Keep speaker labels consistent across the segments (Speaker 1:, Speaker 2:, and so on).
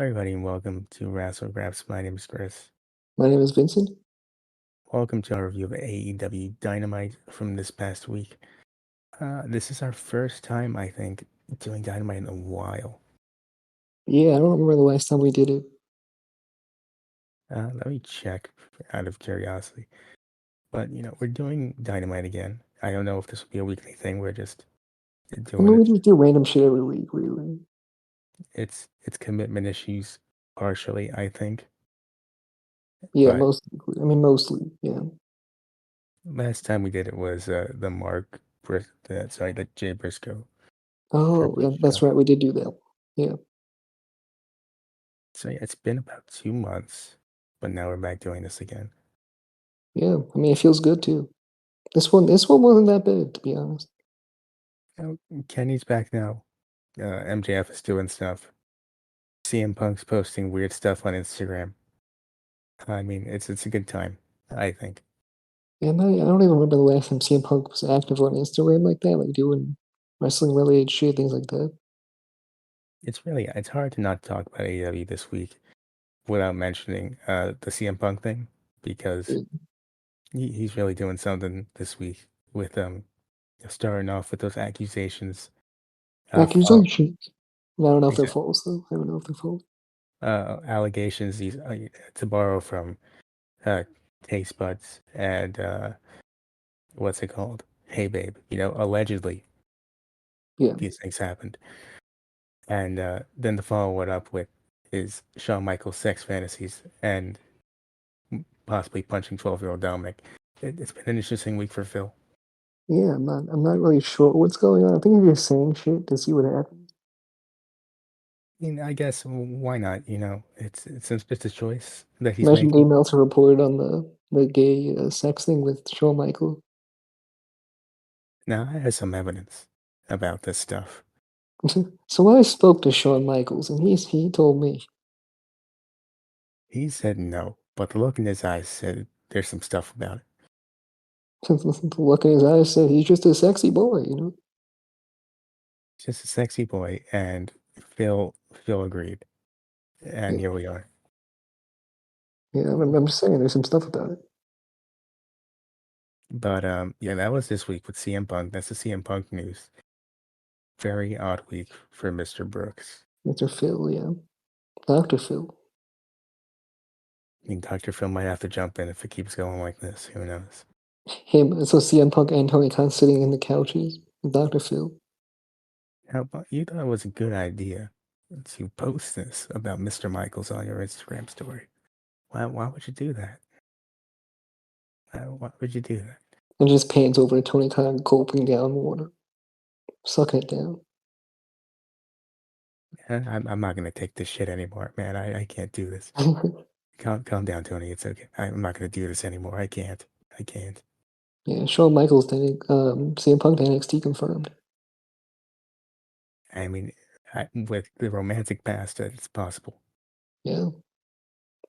Speaker 1: Everybody, and welcome to Wrassle Graps. My name is Chris.
Speaker 2: My name is Vincent.
Speaker 1: Welcome to our review of AEW Dynamite from this past week. This is our first time, I think, doing Dynamite in a while.
Speaker 2: Yeah, I don't remember the last time we did it.
Speaker 1: Let me check out of curiosity. But, we're doing Dynamite again. I don't know if this will be a weekly thing. We're just
Speaker 2: I
Speaker 1: doing
Speaker 2: mean, we
Speaker 1: it.
Speaker 2: just do random shit every week, really.
Speaker 1: It's commitment issues, partially, I think.
Speaker 2: Yeah,
Speaker 1: But
Speaker 2: mostly, yeah.
Speaker 1: last time we did it was the Jay Briscoe
Speaker 2: Oh, yeah,
Speaker 1: tribute
Speaker 2: that's
Speaker 1: show.
Speaker 2: right, we did do that. Yeah,
Speaker 1: So yeah, it's been about 2 months, but now we're back doing this again.
Speaker 2: yeah. I mean, it feels good too. This one wasn't that bad, to be honest.
Speaker 1: Kenny's back now. MJF is doing stuff. CM Punk's posting weird stuff on Instagram. I mean, it's a good time, I think.
Speaker 2: Yeah, I don't even remember the last time CM Punk was active on Instagram like that, like doing wrestling related shit, things like that.
Speaker 1: It's hard to not talk about AEW this week without mentioning the CM Punk thing because
Speaker 2: Yeah.
Speaker 1: he's really doing something this week with starting off with those accusations of
Speaker 2: Accusations. I don't know if they're false though. I don't know if they're false.
Speaker 1: allegations he's to borrow from uh, taste buds and what's it called? Hey babe, allegedly
Speaker 2: Yeah,
Speaker 1: these things happened. And then to follow it up with is Shawn Michaels' sex fantasies and possibly punching 12-year-old Dominic. It's been an interesting week for Phil.
Speaker 2: yeah. I'm not really sure what's going on. I think he's just saying shit to see what happens.
Speaker 1: I guess why not? It's a choice that he's
Speaker 2: Imagine
Speaker 1: making.
Speaker 2: Dave Meltzer reported on the gay sex thing with Shawn Michaels.
Speaker 1: Now I have some evidence about this stuff.
Speaker 2: So I spoke to Shawn Michaels, and he told me.
Speaker 1: He said no, but the look in his eyes said there's some stuff about it.
Speaker 2: The look in his eyes said he's just a sexy boy.
Speaker 1: Just a sexy boy, and Phil agreed,
Speaker 2: Yeah,
Speaker 1: and here we are.
Speaker 2: yeah. I'm just saying there's some stuff about it.
Speaker 1: But yeah, that was this week with CM Punk. That's the CM Punk news. Very odd week for Mr. Brooks.
Speaker 2: Mr. Phil, yeah, Dr. Phil.
Speaker 1: I mean, Dr. Phil might have to jump in if it keeps going like this. Who knows?
Speaker 2: Him. So CM Punk and Tony Khan sitting in the couches with Dr. Phil.
Speaker 1: How about you thought it was a good idea to post this about Mr. Michaels on your Instagram story? Why would you do that? Why would you do that?
Speaker 2: And just pans over to Tony Khan gulping down water, sucking it down.
Speaker 1: I'm not gonna take this shit anymore, man. I can't do this. Calm down, Tony. It's okay. I'm not gonna do this anymore. I can't. I can't.
Speaker 2: Yeah, Shawn Michaels did CM Punk to NXT confirmed.
Speaker 1: I mean, with the romantic past, it's possible.
Speaker 2: Yeah.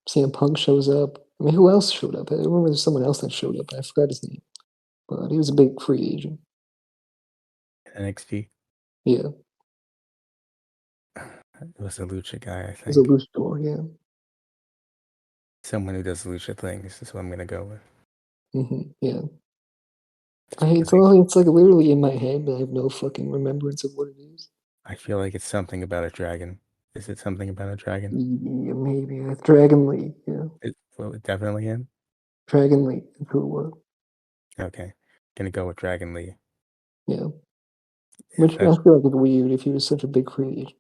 Speaker 2: CM Punk shows up. I mean, who else showed up? I remember there's someone else that showed up. I forgot his name, but he was a big free agent.
Speaker 1: NXT.
Speaker 2: Yeah,
Speaker 1: It was a lucha guy, I
Speaker 2: he was a
Speaker 1: think.
Speaker 2: luchador. Yeah.
Speaker 1: Someone who does lucha things is what I'm gonna go with.
Speaker 2: Yeah.
Speaker 1: Because
Speaker 2: It's like literally in my head, but I have no fucking remembrance of what it is.
Speaker 1: I feel like it's something about a dragon. Is it something about a dragon?
Speaker 2: Yeah, maybe Dragon Lee. Yeah,
Speaker 1: Well, definitely him.
Speaker 2: Dragon Lee. That's who it was.
Speaker 1: Okay, gonna go with Dragon Lee.
Speaker 2: Yeah,
Speaker 1: If
Speaker 2: which I
Speaker 1: that's
Speaker 2: feel like is weird if he was such a big free agent.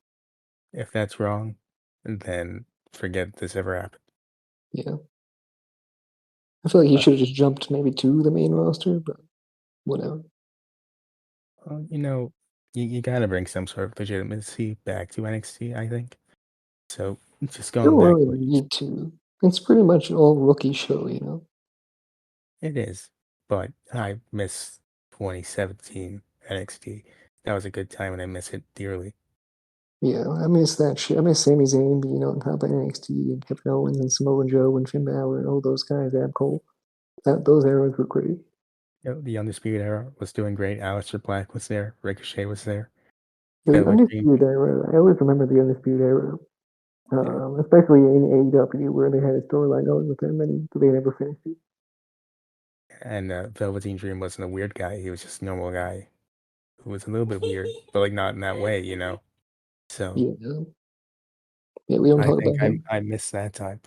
Speaker 1: if that's wrong, then forget this ever happened.
Speaker 2: Yeah, I feel like he
Speaker 1: Uh,
Speaker 2: should have just jumped maybe to the main roster, but whatever.
Speaker 1: well, you gotta bring some sort of legitimacy back to NXT. I think so. Just
Speaker 2: You
Speaker 1: going
Speaker 2: don't
Speaker 1: back
Speaker 2: really
Speaker 1: to it,
Speaker 2: need to. It's pretty much all rookie show.
Speaker 1: it is. But I miss 2017 NXT. That was a good time, and I miss it dearly.
Speaker 2: Yeah, I miss that shit. I miss Sami Zayn being on top of NXT and Kevin Owens and Samoa Joe and Finn Balor and all those guys. Adam Cole. Those eras were great.
Speaker 1: The Undisputed Era was doing great. Aleister Black was there. Ricochet was there.
Speaker 2: The
Speaker 1: Velveteen.
Speaker 2: Undisputed Era. I always remember the Undisputed Era. Especially in AEW where they had a storyline going with him and they never finished it.
Speaker 1: And Velveteen Dream wasn't a weird guy. He was just a normal guy who was a little bit weird, but like not in that way, you know. So
Speaker 2: Yeah, yeah, we don't
Speaker 1: I
Speaker 2: talk
Speaker 1: think
Speaker 2: about him.
Speaker 1: I missed that time.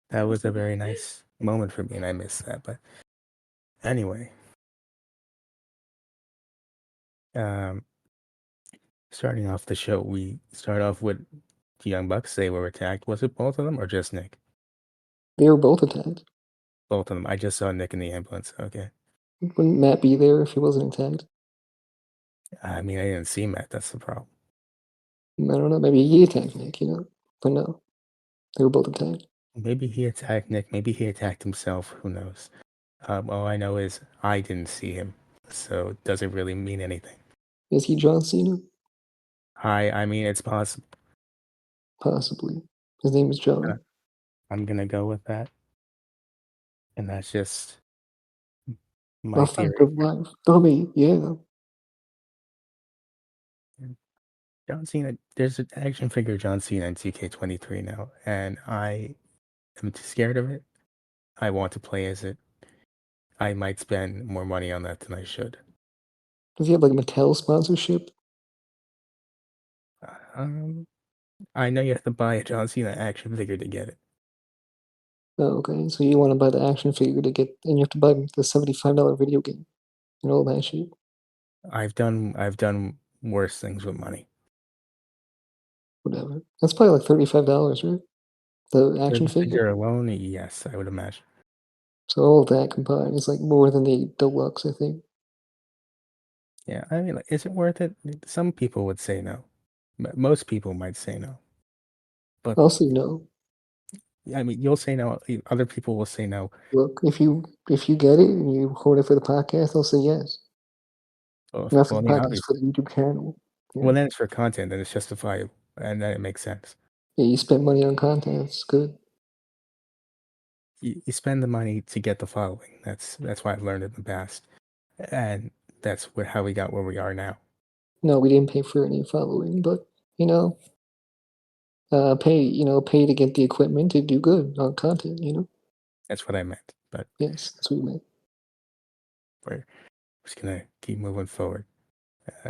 Speaker 1: That was a very nice moment for me, and I missed that. But anyway, um, starting off the show, we start off with the Young Bucks. They were attacked. Was it both of them or just Nick?
Speaker 2: They were both attacked.
Speaker 1: Both of them. I just saw Nick in the ambulance. Okay.
Speaker 2: Wouldn't Matt be there if he wasn't attacked?
Speaker 1: I mean, I didn't see Matt. That's the problem.
Speaker 2: I don't know. Maybe he attacked Nick, But no, they were both attacked.
Speaker 1: Maybe he attacked Nick. Maybe he attacked himself. Who knows? All I know is I didn't see him, so does it really mean anything?
Speaker 2: Is he John Cena?
Speaker 1: I mean, it's possible.
Speaker 2: Possibly. His name is
Speaker 1: Uh,
Speaker 2: John.
Speaker 1: I'm gonna go with that, and that's just
Speaker 2: A
Speaker 1: my
Speaker 2: fact
Speaker 1: theory.
Speaker 2: of life. Dummy, yeah.
Speaker 1: John Cena. There's an action figure of John Cena in 2K23 now, and I am too scared of it. I want to play as it. I might spend more money on that than I should.
Speaker 2: Does he have like a Mattel sponsorship?
Speaker 1: Um, I know you have to buy a John Cena action figure to get it.
Speaker 2: Oh, okay. So you want to buy the action figure to get, and you have to buy the $75 video game and all that shit.
Speaker 1: I've done worse things with money.
Speaker 2: Whatever. That's probably like $35, right? The
Speaker 1: For
Speaker 2: action
Speaker 1: the
Speaker 2: figure.
Speaker 1: figure alone, yes, I would imagine.
Speaker 2: So all of that combined is like more than the deluxe, I think.
Speaker 1: Yeah, I mean, like, is it worth it? Some people would say no. Most people might say no. But
Speaker 2: I'll say no.
Speaker 1: I mean, you'll say no. Other people will say no.
Speaker 2: Look, if you get it and you record it for the podcast, I'll say yes. Not for
Speaker 1: Well,
Speaker 2: the
Speaker 1: I mean,
Speaker 2: podcast, for
Speaker 1: obviously.
Speaker 2: the YouTube channel.
Speaker 1: Well,
Speaker 2: Yeah.
Speaker 1: then it's for content, and it's justifiable, and then it makes sense.
Speaker 2: Yeah, you spent money on content. It's good.
Speaker 1: You spend the money to get the following. That's why I've learned in the past, and that's how we got where we are now.
Speaker 2: No, we didn't pay for any following, but you know, pay to get the equipment to do good on content.
Speaker 1: That's what I meant. But
Speaker 2: Yes, that's what we meant.
Speaker 1: we're just gonna keep moving forward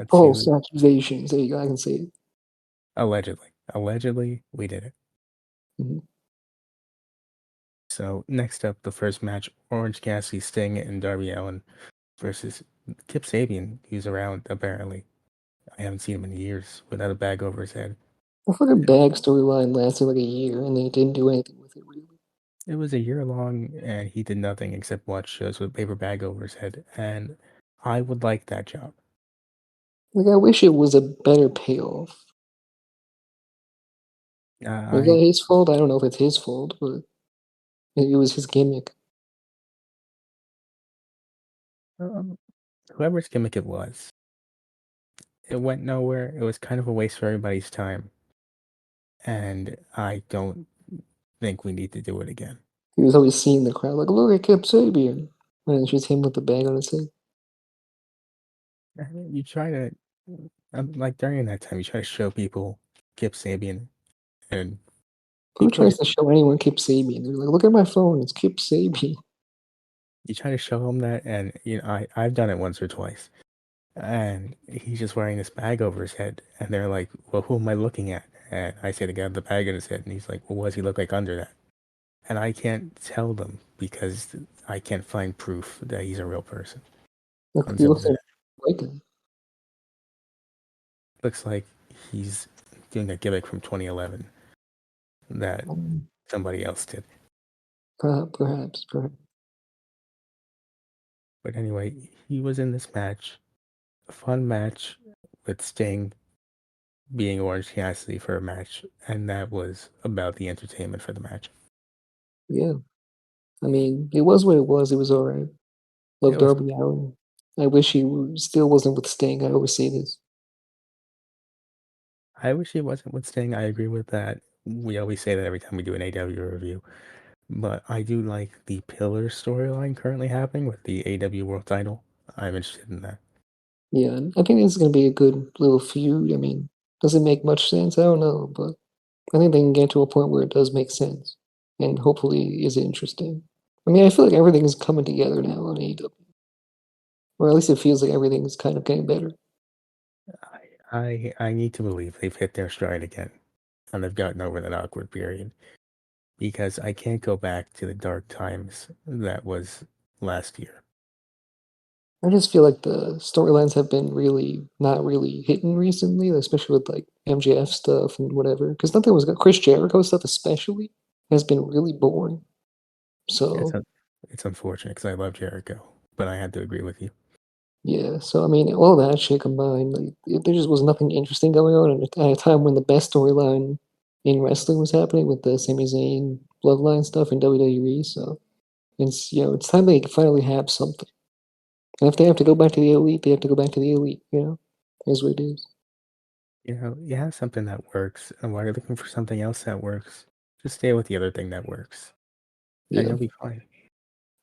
Speaker 2: False
Speaker 1: to
Speaker 2: accusations. There you go. I can say it.
Speaker 1: allegedly. Allegedly, we did it.
Speaker 2: Mhm.
Speaker 1: So next up, the first match: Orange Cassidy, Sting, and Darby Allin versus Kip Sabian, who's around apparently. I haven't seen him in years without a bag over his head.
Speaker 2: The fucking bag storyline lasted like a year, and they didn't do anything with it really.
Speaker 1: It was a year long, and he did nothing except watch shows with a paper bag over his head. And I would like that job.
Speaker 2: Like, I wish it was a better payoff. Was that
Speaker 1: I
Speaker 2: his fault? I don't know if it's his fault, but it was his gimmick.
Speaker 1: um, whoever's gimmick it was, it went nowhere. It was kind of a waste for everybody's time, and I don't think we need to do it again.
Speaker 2: He was always seeing the crowd like, look at Kip Sabian. And it's just him with the bag on his head.
Speaker 1: I mean, you try to, like during that time, you try to show people Kip Sabian, and
Speaker 2: Who
Speaker 1: people are
Speaker 2: tries
Speaker 1: just
Speaker 2: to show anyone Kip Sabian? They're like, look at my phone, it's Kip Sabian.
Speaker 1: you try to show him that, and I've done it once or twice, and he's just wearing this bag over his head, and they're like, "Well, who am I looking at?" And I say the guy with the bag on his head, and he's like, "Well, what does he look like under that?" And I can't tell them because I can't find proof that he's a real person
Speaker 2: Look,
Speaker 1: on
Speaker 2: he
Speaker 1: some
Speaker 2: looks
Speaker 1: internet.
Speaker 2: like him.
Speaker 1: Looks like he's doing a gimmick from 2011 that somebody else did.
Speaker 2: Perhaps.
Speaker 1: But anyway, he was in this match, a fun match with Sting being Orange Cassidy for a match, and that was about the entertainment for the match.
Speaker 2: Yeah. I mean, it was what it was. It was alright. Love
Speaker 1: It was.
Speaker 2: Darby Allin. I wish he still wasn't with Sting. I always say this.
Speaker 1: I wish he wasn't with Sting. I agree with that. We always say that every time we do an AW review. But I do like the Pillar storyline currently happening with the AW World Title. I'm interested in that.
Speaker 2: Yeah, I think this is gonna be a good little feud. I mean, Does it make much sense? I don't know, but I think they can get to a point where it does make sense, and hopefully is interesting. I mean, I feel like everything is coming together now on AEW, or at least it feels like everything is kind of getting better.
Speaker 1: I need to believe they've hit their stride again, and they've gotten over that awkward period because I can't go back to the dark times that was last year.
Speaker 2: I just feel like the storylines have been really not really hitting recently, especially with like MJF stuff and whatever. Because nothing was good. Chris Jericho stuff, especially, has been really boring.
Speaker 1: It's
Speaker 2: So
Speaker 1: un- it's unfortunate because I love Jericho, but I had to agree with you.
Speaker 2: yeah, so I mean, all that shit combined, like there just was nothing interesting going on at a time when the best storyline in wrestling was happening with the Sami Zayn bloodline stuff in WWE. So it's time they finally have something. And if they have to go back to the elite, they have to go back to the elite. Is what it is.
Speaker 1: You have something that works, and while you're looking for something else that works, just stay with the other thing that works, and
Speaker 2: Yeah,
Speaker 1: you'll be fine.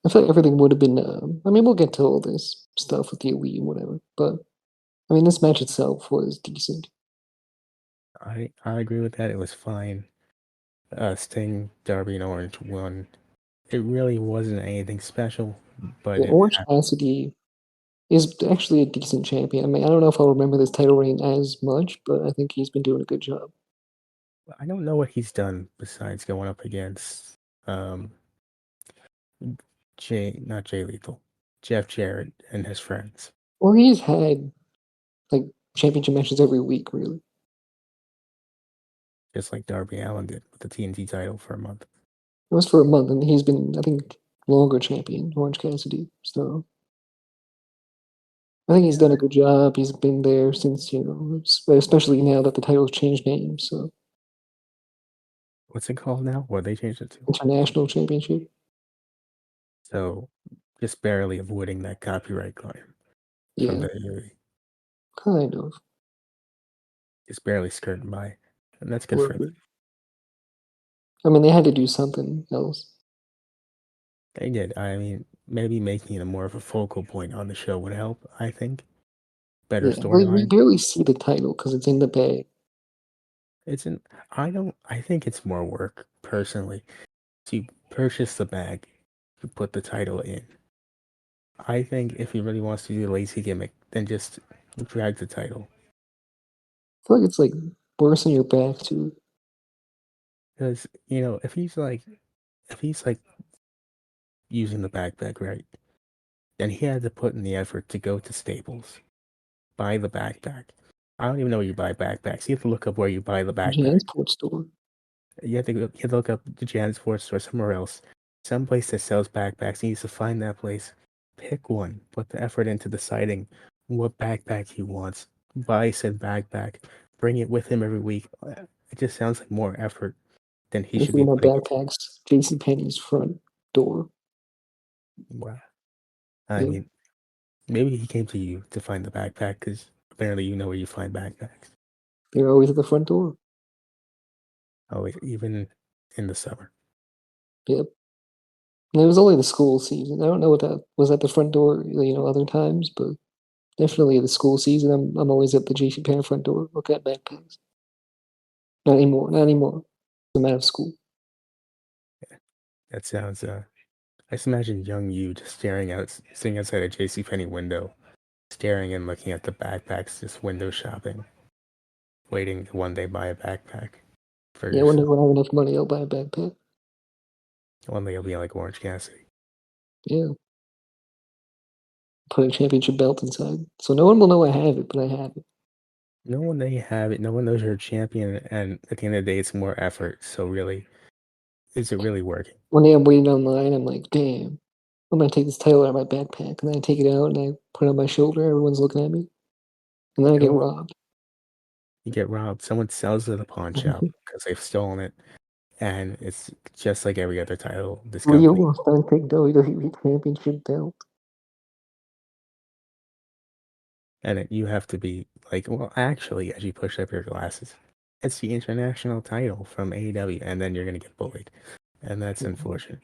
Speaker 2: I feel like everything would have been. I mean, we'll get to all this stuff with the elite and whatever, but I mean, this match itself was decent.
Speaker 1: I agree with that. It was fine. Sting, Darby, and Orange won. It really wasn't anything special, but
Speaker 2: Yeah,
Speaker 1: it
Speaker 2: Orange Cassidy is actually a decent champion. I mean, I don't know if I'll remember this title reign as much, but I think he's been doing a good job.
Speaker 1: I don't know what he's done besides going up against um not Jay Lethal, Jeff Jarrett and his friends,
Speaker 2: Well, he's had like championship matches every week, really.
Speaker 1: just like Darby Allin did with the TNT title for a month.
Speaker 2: It was for a month, and he's been, I think, longer champion, Orange Cassidy. So I think he's
Speaker 1: Yeah,
Speaker 2: done a good job. He's been there since, especially now that the title's changed names. So
Speaker 1: what's it called now? What they changed it to?
Speaker 2: international championship.
Speaker 1: So just barely avoiding that copyright claim from
Speaker 2: Yeah,
Speaker 1: the
Speaker 2: kind of.
Speaker 1: just barely skirting by, and that's
Speaker 2: A
Speaker 1: good
Speaker 2: little
Speaker 1: for them.
Speaker 2: bit. I mean, they had to do something else.
Speaker 1: They did. I mean, maybe making it more of a focal point on the show would help. I think better
Speaker 2: Yeah, we
Speaker 1: storyline.
Speaker 2: barely see the title because it's in the bag.
Speaker 1: It's an. I don't. I think it's more work personally to purchase the bag, to put the title in. I think if he really wants to do the lazy gimmick, then just drag the title.
Speaker 2: I feel like it's like worse on your back too.
Speaker 1: Because if he's like using the backpack right, then he had to put in the effort to go to Staples, buy the backpack. I don't even know where you buy backpacks. You have to look up where you buy the backpack.
Speaker 2: Jansport store.
Speaker 1: You have to look up the Jansport store somewhere else, some place that sells backpacks. He needs to find that place, pick one, put the effort into deciding what backpack he wants, buy said backpack, bring it with him every week. It just sounds like more effort than he
Speaker 2: I'm
Speaker 1: should
Speaker 2: thinking
Speaker 1: be
Speaker 2: about
Speaker 1: putting into.
Speaker 2: backpacks. JCPenney's front door.
Speaker 1: Wow. I
Speaker 2: Yeah,
Speaker 1: mean, maybe he came to you to find the backpack because apparently you know where you find backpacks.
Speaker 2: they're always at the front door.
Speaker 1: Oh, even in the summer.
Speaker 2: Yep. And it was only the school season. I don't know what that was at the front door, other times, but definitely the school season. I'm always at the JCPenney front door looking at backpacks. Not anymore. Not anymore. I'm out of school.
Speaker 1: That sounds I just imagine young you just sitting outside a JCPenney window, staring and looking at the backpacks, just window shopping, waiting to one day buy a backpack for
Speaker 2: Yeah, when
Speaker 1: yourself.
Speaker 2: I have enough money, I'll buy a backpack.
Speaker 1: One day you'll be like Orange Cassidy.
Speaker 2: Yeah, put a championship belt inside, so no one will know I have it, but I have it.
Speaker 1: No one they have it, no one knows you're a champion, and at the end of the day, it's more effort. So really, is it really working?
Speaker 2: One day I'm waiting online. I'm like, damn, I'm gonna take this title out of my backpack, and then I take it out and I put it on my shoulder. Everyone's looking at me, and then I get
Speaker 1: No,
Speaker 2: robbed.
Speaker 1: you get robbed. Someone sells it at the pawn shop because they've stolen it, and it's just like every other title. This
Speaker 2: Real
Speaker 1: company,
Speaker 2: authentic WWE Championship belt.
Speaker 1: you have to be like, well, actually, as you push up your glasses, it's the international title from AEW, and then you're gonna get bullied, and that's unfortunate.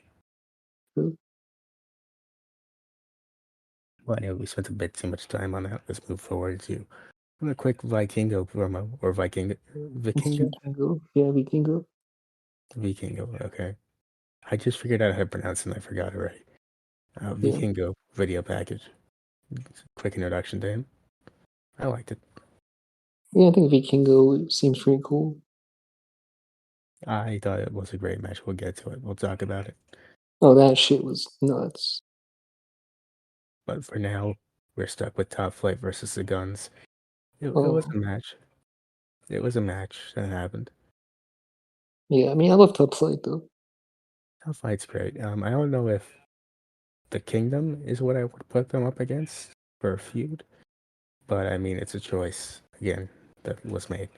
Speaker 1: Well, anyway, we spent a bit too much time on that. Let's move forward to A quick Vikingo promo or
Speaker 2: It's
Speaker 1: Vikingo?
Speaker 2: Vikingo. Yeah, Vikingo.
Speaker 1: Vikingo, okay. I just figured out how to pronounce it and I forgot already.
Speaker 2: Yeah.
Speaker 1: Vikingo video package. Quick introduction to him. I liked it.
Speaker 2: Yeah, I think Vikingo seems pretty cool.
Speaker 1: I thought it was a great match. We'll get to it. We'll talk about it.
Speaker 2: Oh, that shit was nuts.
Speaker 1: But for now, we're stuck with Top Flight versus the Guns. It was
Speaker 2: Oh,
Speaker 1: a match. It was a match that happened.
Speaker 2: yeah. I mean, I love Top Flight though.
Speaker 1: Top Flight's great. I don't know if the Kingdom is what I would put them up against for a feud, but I mean, it's a choice again that was made.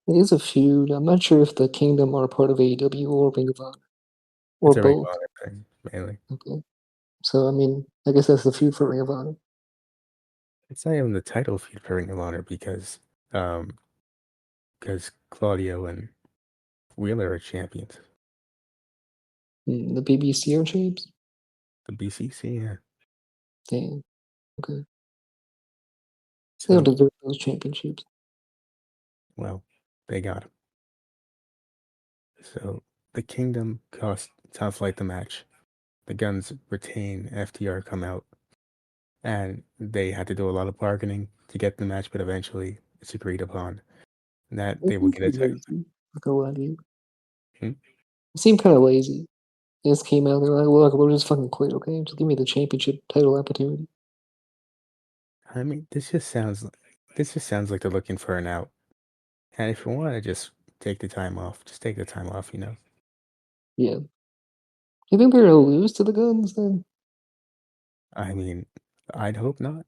Speaker 2: It is a feud. I'm not sure if the Kingdom are part of AEW or Ring of Honor or
Speaker 1: It's a Ring
Speaker 2: both.
Speaker 1: of Honor thing, mainly.
Speaker 2: Okay. So I mean, I guess that's the feud for Ring of Honor.
Speaker 1: It's not even the title feud for Ring of Honor um, because Claudio and Wheeler are champions.
Speaker 2: The BBC are champs.
Speaker 1: The BCC, yeah.
Speaker 2: Damn. Okay. They don't
Speaker 1: So,
Speaker 2: deserve those championships.
Speaker 1: well, they got him. So the Kingdom cost Top Flight the match. The Guns retain, FTR come out, and they had to do a lot of bargaining to get the match, but eventually it's agreed upon that
Speaker 2: It
Speaker 1: they will
Speaker 2: seemed
Speaker 1: get a
Speaker 2: pretty
Speaker 1: title.
Speaker 2: lazy. Not gonna lie to you.
Speaker 1: Hmm?
Speaker 2: It seemed kind of lazy. They just came out. They're like, "Look, we'll just fucking quit, okay? Just give me the championship title opportunity."
Speaker 1: I mean, this just sounds like they're looking for an out. And if you want to just take the time off, just take the time off, you know.
Speaker 2: Yeah. You think they're gonna lose to the Guns then?
Speaker 1: I mean, I'd hope not.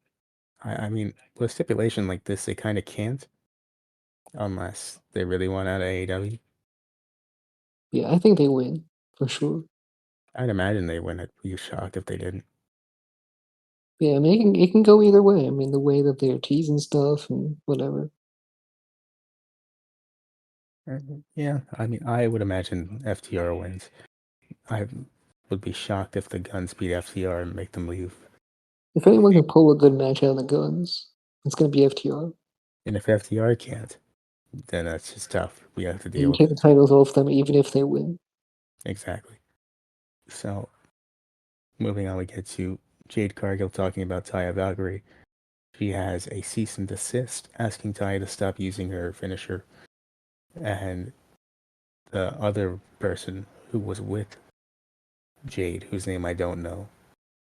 Speaker 1: I mean, with a stipulation like this, they kind of can't unless they really want out of AEW.
Speaker 2: Yeah, I think they win for sure.
Speaker 1: I'd imagine they win. I'd be shocked if they didn't.
Speaker 2: Yeah, I mean, it can go either way. I mean, the way that they're teasing stuff and whatever.
Speaker 1: Yeah, I mean, I would imagine FTR wins. I would be shocked if the Guns beat FTR and make them leave.
Speaker 2: If anyone can pull a good match out of the Guns, it's gonna be FTR.
Speaker 1: And if FTR can't, then that's just tough. We have to
Speaker 2: And
Speaker 1: deal
Speaker 2: you
Speaker 1: with
Speaker 2: take the
Speaker 1: it.
Speaker 2: titles off them even if they win.
Speaker 1: Exactly. So, moving on, we get to Jade Cargill talking about Taya Valkyrie. She has a cease and desist asking Taya to stop using her finisher. And the other person who was with Jade, whose name I don't know,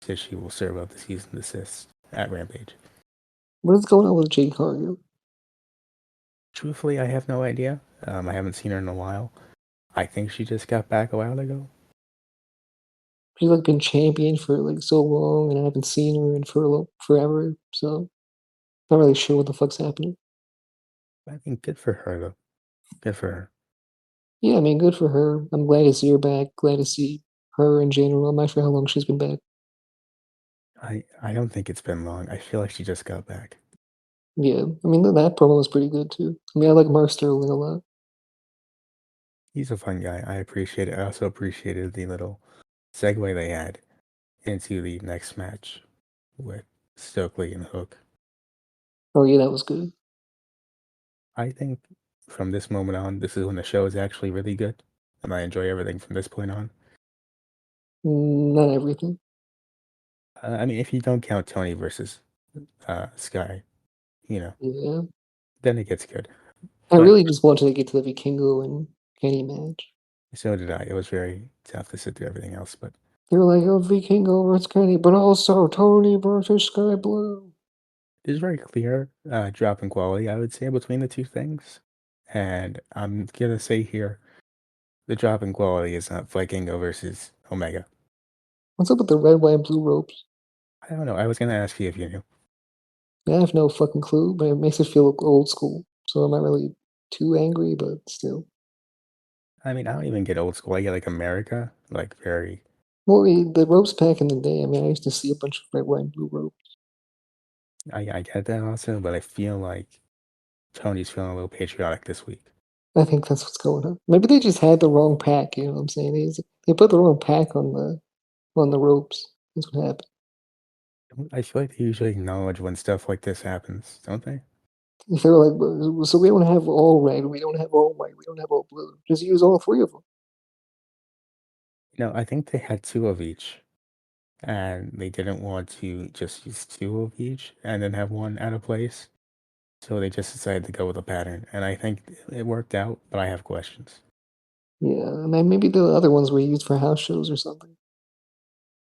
Speaker 1: says she will serve up the cease and desist at Rampage.
Speaker 2: What is going on with Jade Cargill?
Speaker 1: Truthfully, I have no idea. I haven't seen her in a while. I think she just got back a while ago.
Speaker 2: She's like been champion for like so long, and I haven't seen her in forever. So not really sure what the fuck's happening.
Speaker 1: I mean, good for her though. Good for her.
Speaker 2: Yeah, I mean, good for her. I'm glad to see her back. Glad to see her in general. I'm not sure how long she's been back.
Speaker 1: I don't think it's been long. I feel like she just got back.
Speaker 2: Yeah, I mean that promo was pretty good too. I mean, I like Mark Sterling a lot.
Speaker 1: He's a fun guy. I appreciate it. I also appreciated the little segue they had into the next match with Stokely and Hook.
Speaker 2: Oh yeah, that was good.
Speaker 1: I think from this moment on, this is when the show is actually really good, and I enjoy everything from this point on.
Speaker 2: Not everything.
Speaker 1: I mean, if you don't count Tony versus Sky, you know,
Speaker 2: Yeah,
Speaker 1: then it gets good.
Speaker 2: I
Speaker 1: But
Speaker 2: really just wanted to get to the Vikingo and Kenny match.
Speaker 1: so did I. It was very tough to sit through everything else, but
Speaker 2: They were like, "Oh, Vikingo versus Kenny," but also Tony versus Sky Blue.
Speaker 1: there's very clear drop in quality, I would say, between the two things. And I'm gonna say here, the drop in quality is not Vikingo versus Omega.
Speaker 2: What's up with the red, white, and blue ropes?
Speaker 1: I don't know. I was gonna ask you if you knew.
Speaker 2: I have no fucking clue, but it makes it feel old school. So I'm not really too angry, but still.
Speaker 1: I mean, I don't even get old school. I get like America, like very.
Speaker 2: Well, the ropes back in the day. I mean, I used to see a bunch of red, white, and blue ropes.
Speaker 1: I get that also, but I feel like Tony's feeling a little patriotic this week.
Speaker 2: I think that's what's going on. Maybe they just had the wrong pack. You know what I'm saying? They put the wrong pack on the ropes. That's what happened.
Speaker 1: I feel like they usually acknowledge when stuff like this happens, don't they?
Speaker 2: If they were like, so we don't have all red, we don't have all white, we don't have all blue. Just use all three of them.
Speaker 1: No, I think they had two of each, and they didn't want to just use two of each and then have one out of place. So they just decided to go with a pattern, and I think it worked out, but I have questions.
Speaker 2: Yeah, and then maybe the other ones were used for house shows or something.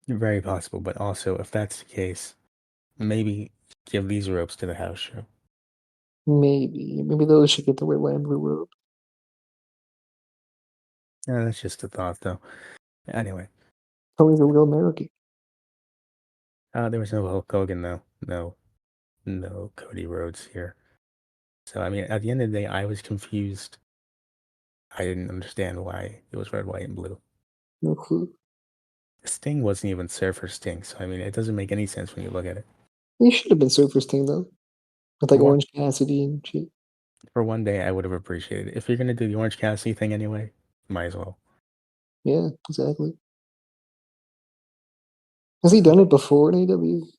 Speaker 1: Very possible, but also if that's the case, maybe give these ropes to the house show.
Speaker 2: Maybe those should get the red, white, and blue robe.
Speaker 1: That's just a thought, though. Anyway,
Speaker 2: Tony's a real American.
Speaker 1: there was no Hulk Hogan, though. No Cody Rhodes here. So I mean, at the end of the day, I was confused. I didn't understand why it was red, white, and blue.
Speaker 2: No clue.
Speaker 1: Sting wasn't even Surfer Sting, so I mean, it doesn't make any sense when you look at it.
Speaker 2: He should have been Surfer's team though, with like
Speaker 1: For one,
Speaker 2: Orange Cassidy and shit.
Speaker 1: for one day, I would have appreciated it. If you're gonna do the Orange Cassidy thing anyway, might as well.
Speaker 2: Yeah, exactly. Has he done
Speaker 1: But
Speaker 2: it before in AEW?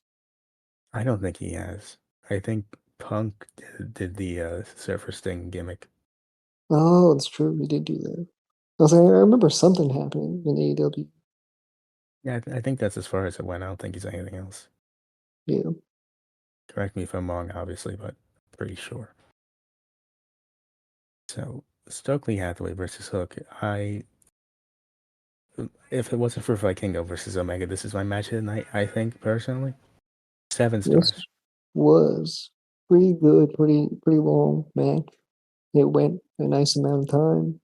Speaker 1: I don't think he has. I think Punk did the Surfer Sting gimmick.
Speaker 2: Oh, it's true. He did do that. I was like, I remember something happening in AEW.
Speaker 1: Yeah, I think that's as far as it went. I don't think he's anything else.
Speaker 2: Yeah,
Speaker 1: Correct me if I'm wrong, obviously, but pretty sure. So Stokely Hathaway versus Hook. If it wasn't for Vikingo versus Omega, this is my match of the night. I think personally, 7 stars.
Speaker 2: this was pretty good, pretty long match. It went a nice amount of time.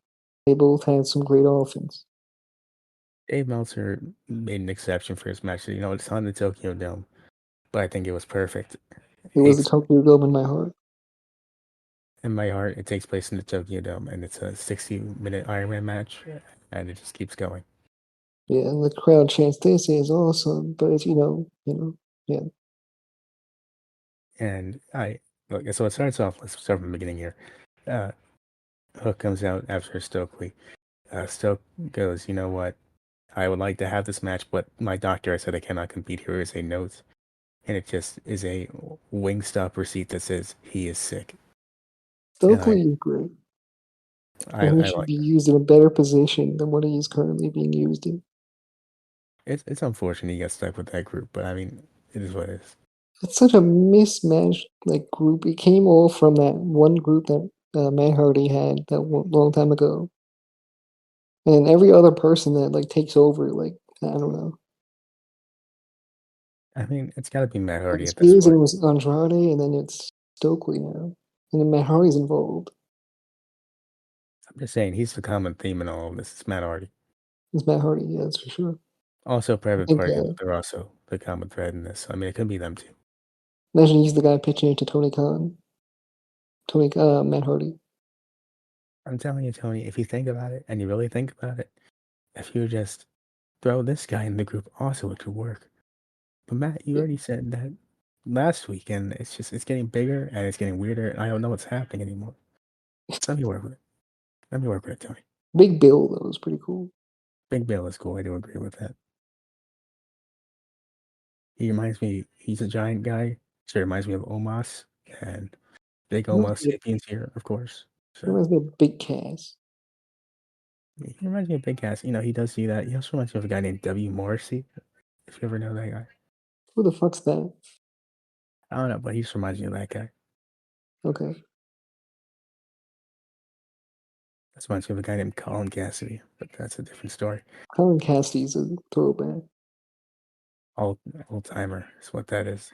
Speaker 2: They both had some great offense.
Speaker 1: Dave Meltzer made an exception for his match. You know, it's on the Tokyo Dome, but I think it was perfect.
Speaker 2: It was the
Speaker 1: It's
Speaker 2: Tokyo Dome in my heart.
Speaker 1: in my heart. It takes place in the Tokyo Dome, and it's a 60-minute Ironman match, and it just keeps going.
Speaker 2: Yeah, and the crowd chants, "This is awesome!" But it's yeah.
Speaker 1: And I look. So it starts off. Let's start from the beginning here. Uh, Hook comes out after Stokely. Stoke goes, you know what? I would like to have this match, but my doctor said I cannot compete. Here is a note, and it just is a Wingstop receipt that says he is sick. And
Speaker 2: Stokely is great, and he
Speaker 1: I
Speaker 2: should
Speaker 1: like
Speaker 2: be
Speaker 1: that.
Speaker 2: used in a better position than what he is currently being used in.
Speaker 1: It's unfortunate he got stuck with that group, but I mean, it is what it is.
Speaker 2: It's such a mismatched like group. It came all from that one group that Matt Hardy had that long time ago, and every other person that like takes over, like I don't know.
Speaker 1: I mean, it's got to be Matt Hardy at this
Speaker 2: Spears and
Speaker 1: point.
Speaker 2: it was Andrade, and then it's Stokely now, and then Matt Hardy's involved.
Speaker 1: I'm just saying he's the common theme in all of this. It's Matt Hardy.
Speaker 2: It's Matt Hardy, yeah, that's for sure.
Speaker 1: Also,
Speaker 2: I
Speaker 1: Private
Speaker 2: think
Speaker 1: Party, but they're also the common thread in this. I mean, it could be them too.
Speaker 2: imagine he's the guy pitching it to Tony Khan, Matt Hardy.
Speaker 1: I'm telling you, Tony, if you think about it and you really think about it, if you just throw this guy in the group, also it could work. But Matt, you
Speaker 2: Yeah,
Speaker 1: already said that last week, and it's getting bigger and it's getting weirder, and I don't know what's happening anymore. Let me work with it. Let me work with it, Tony.
Speaker 2: Big Bill though was pretty cool.
Speaker 1: Big Bill is cool. I do agree with that. He reminds me. He's a giant guy, so he reminds me of Omos and Big
Speaker 2: Reminds
Speaker 1: Omos
Speaker 2: me of,
Speaker 1: Sapiens here, of course. So
Speaker 2: reminds me of Big Cass.
Speaker 1: he reminds me of Big Cass. You know, he does do that. He also reminds me of a guy named W. Morrissey, if you ever know that guy.
Speaker 2: Who the fuck's that?
Speaker 1: I don't know, but he just reminds me of that guy.
Speaker 2: Okay,
Speaker 1: That reminds me of a guy named Colin Cassidy, but that's a different story.
Speaker 2: Colin Cassidy's a throwback.
Speaker 1: Old Old timer is what that is.